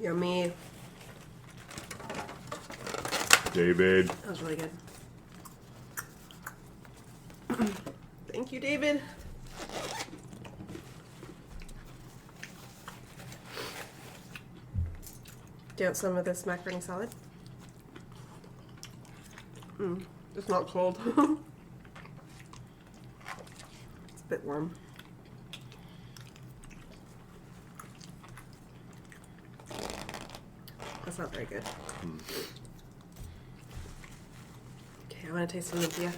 Yummy. David. That was really good. Thank you, David. Do you want some of this macaroni salad? It's not cold. It's a bit warm. That's not very good. Okay, I want to taste some lumpia.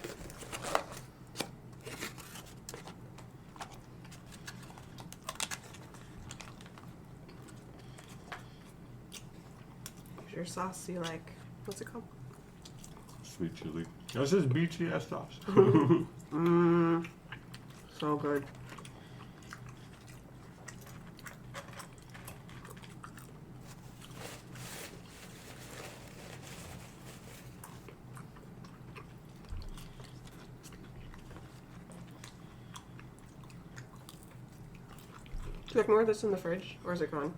Your sauce you like? What's it called? Sweet chili. This is BTS sauce. So good. Do you have more of this in the fridge, or is it gone?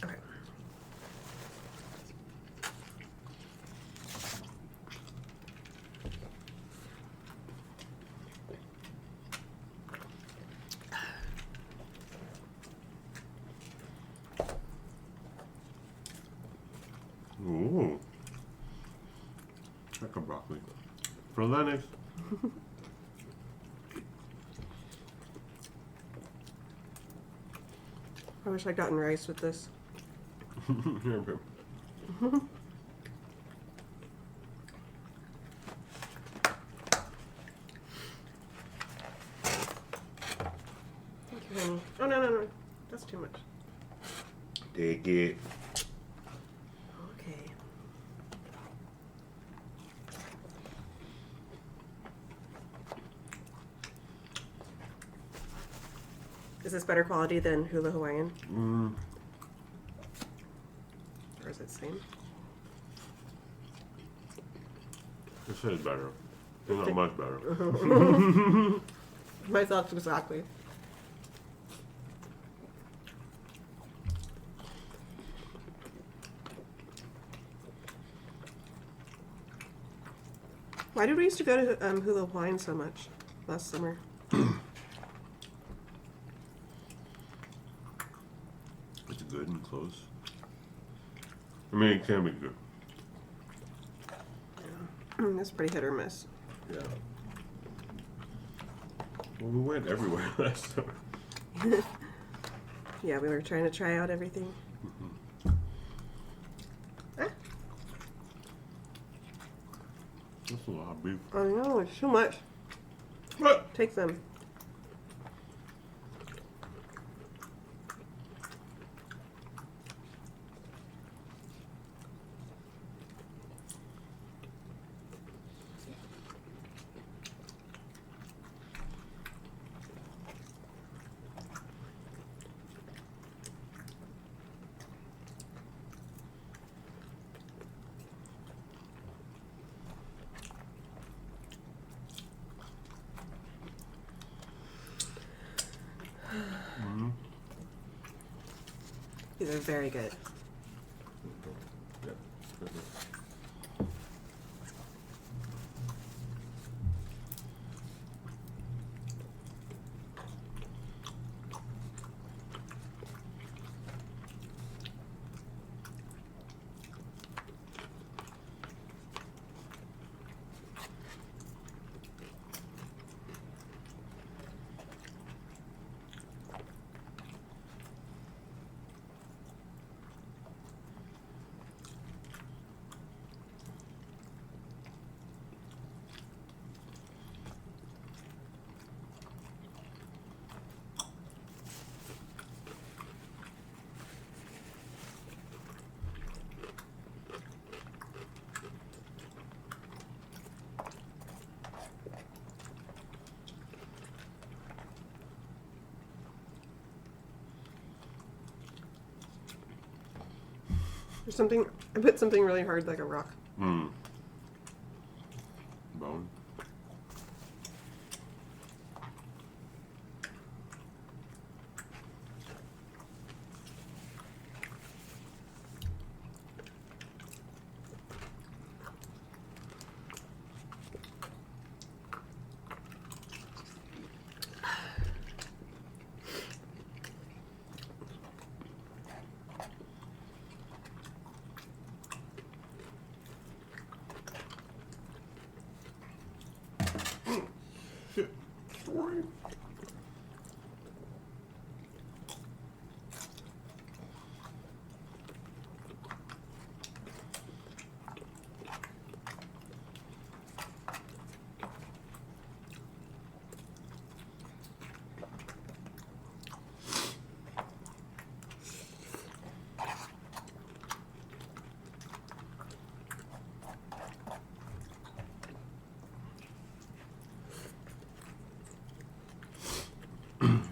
Okay. Ooh. Like a broccoli. For Lennox. I wish I'd gotten rice with this. Here, babe. Thank you, honey. Oh, no. That's too much. Take it. Okay. Is this better quality than Hula Hawaiian? Or is it the same? This is better. It's not much better. My thoughts exactly. Why did we used to go to Hula Hawaiian so much last summer? It's good and close. I mean, it can be good. It's pretty hit or miss. Yeah. Well, we went everywhere last summer. Yeah, we were trying to try out everything. Ah, That's a lot of beef. I know, it's too much. What? Take them. These are very good. Yeah. There's something, I put something really hard like a rock. Mm.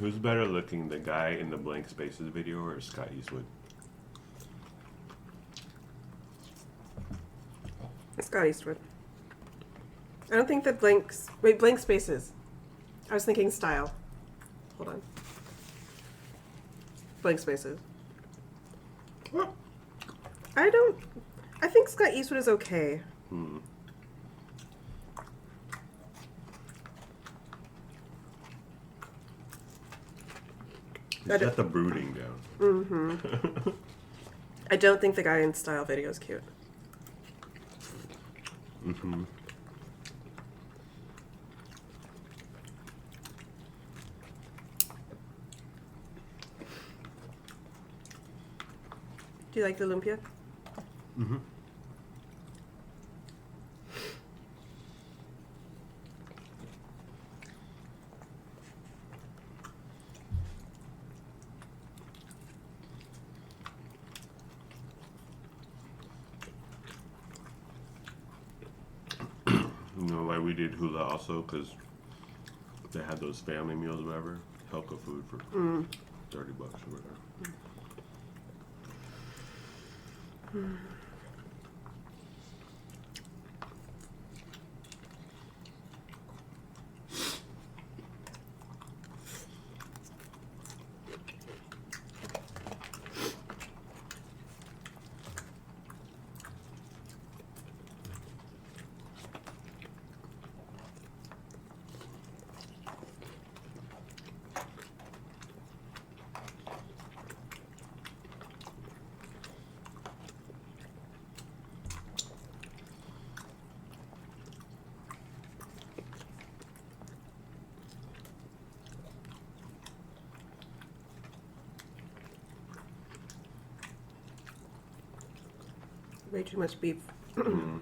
Who's better looking, the guy in the Blank Spaces video or Scott Eastwood? Scott Eastwood. I don't think that Blank Spaces. I was thinking style. Hold on. Blank Spaces. What? I think Scott Eastwood is okay. He's got the brooding down. Mm-hmm. I don't think the guy in style video is cute. Mm-hmm. Do you like the lumpia? Mm-hmm. You know, like we did hula also, because they had those family meals or whatever. Helka food for $30 or whatever. Way too much beef. And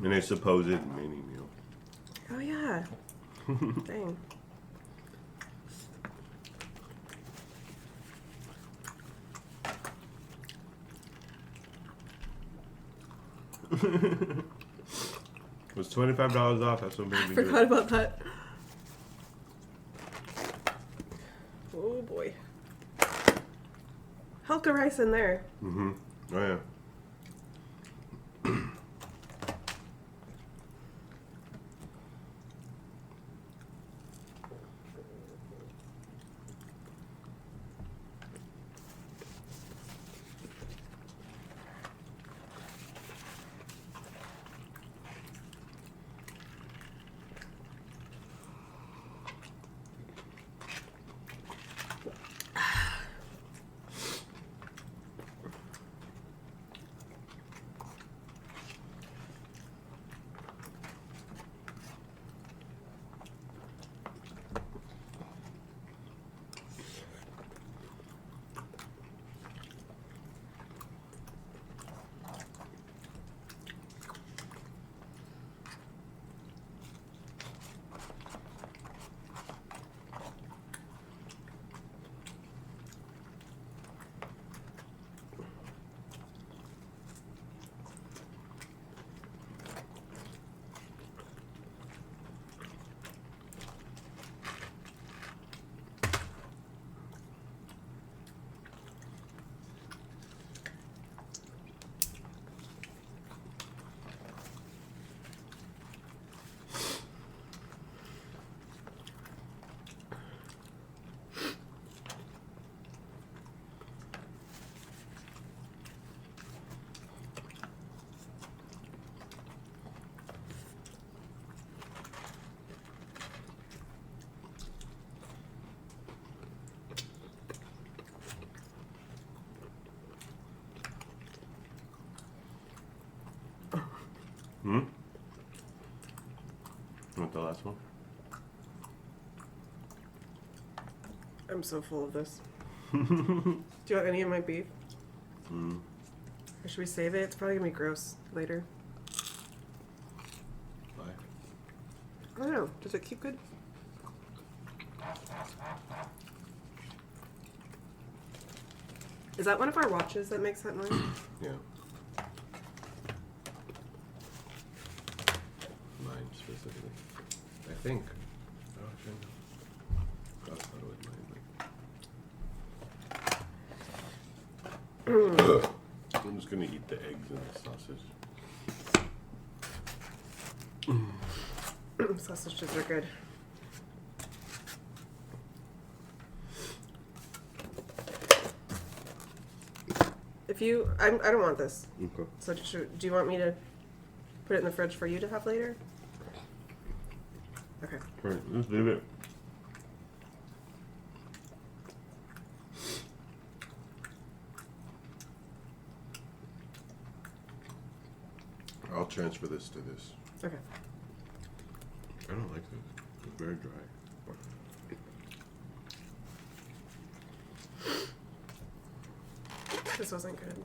a supposed mini meal. Oh yeah. Dang. It was $25 off. That's what made I me forgot about that. Oh boy. Helka rice in there. Mm-hmm. Oh yeah. Hmm? You want the last one? I'm so full of this. Do you want any of my beef? Mm. Or should we save it? It's probably gonna be gross later. Bye. I don't know. Does it keep good? Is that one of our watches that makes that noise? Yeah. Mine specifically. I think. Oh, I'm just gonna eat the eggs and the sausage. Sausages are good. I don't want this. Okay. So do you want me to put it in the fridge for you to have later? Okay. All right, let's leave it. I'll transfer this to this. Okay. I don't like this. It's very dry. This wasn't good.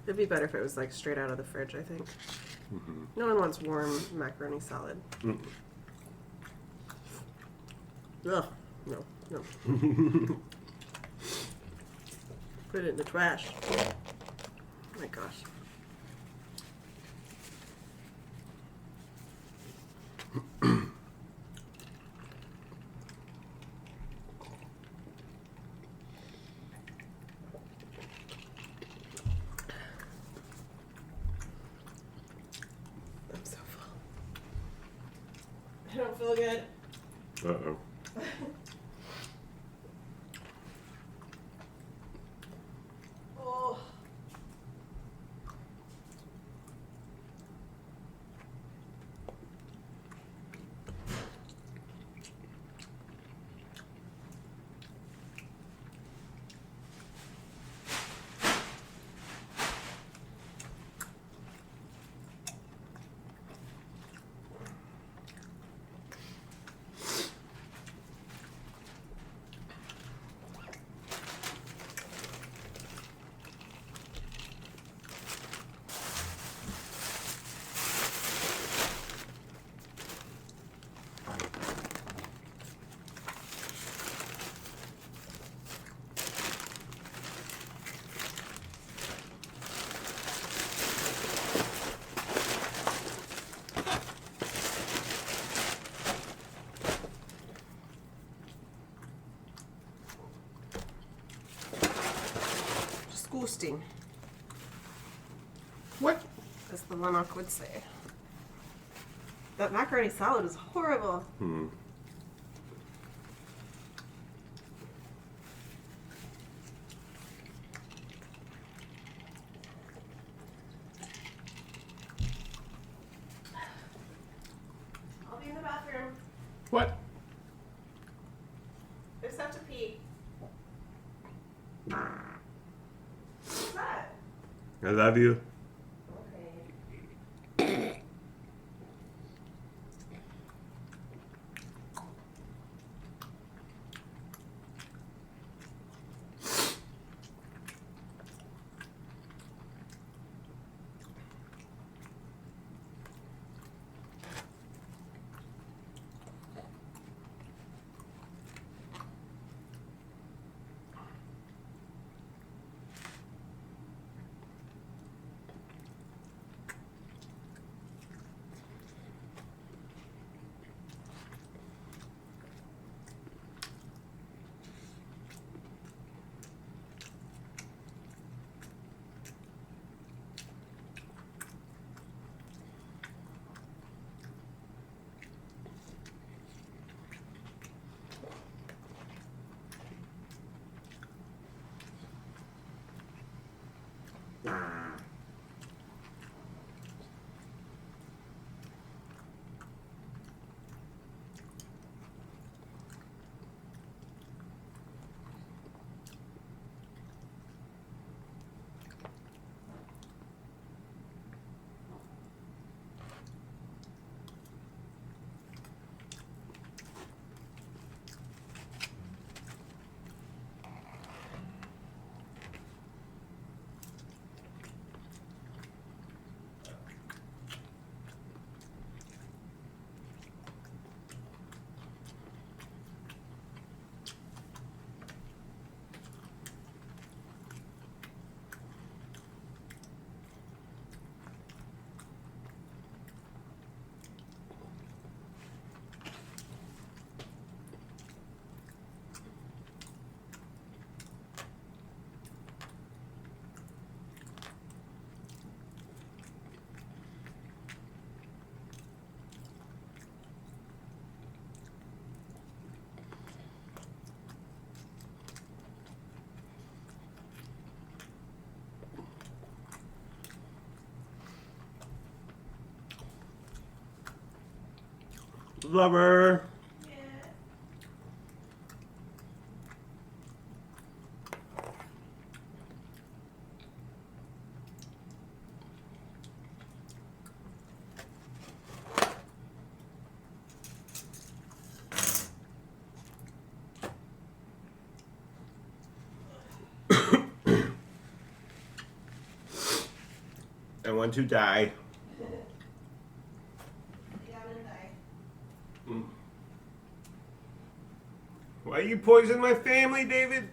It'd be better if it was like straight out of the fridge, I think. Mm-hmm. No one wants warm macaroni salad. Ugh. No. Put it in the trash. Oh my gosh. I'm so full. I don't feel good. Uh-oh. Oh. Disgusting. What? As the Lennox would say. That macaroni salad is horrible. I'll be in the bathroom. What? I just have to pee. What's that? I love you. Okay. Lover. I want to die. Why you poison my family, David?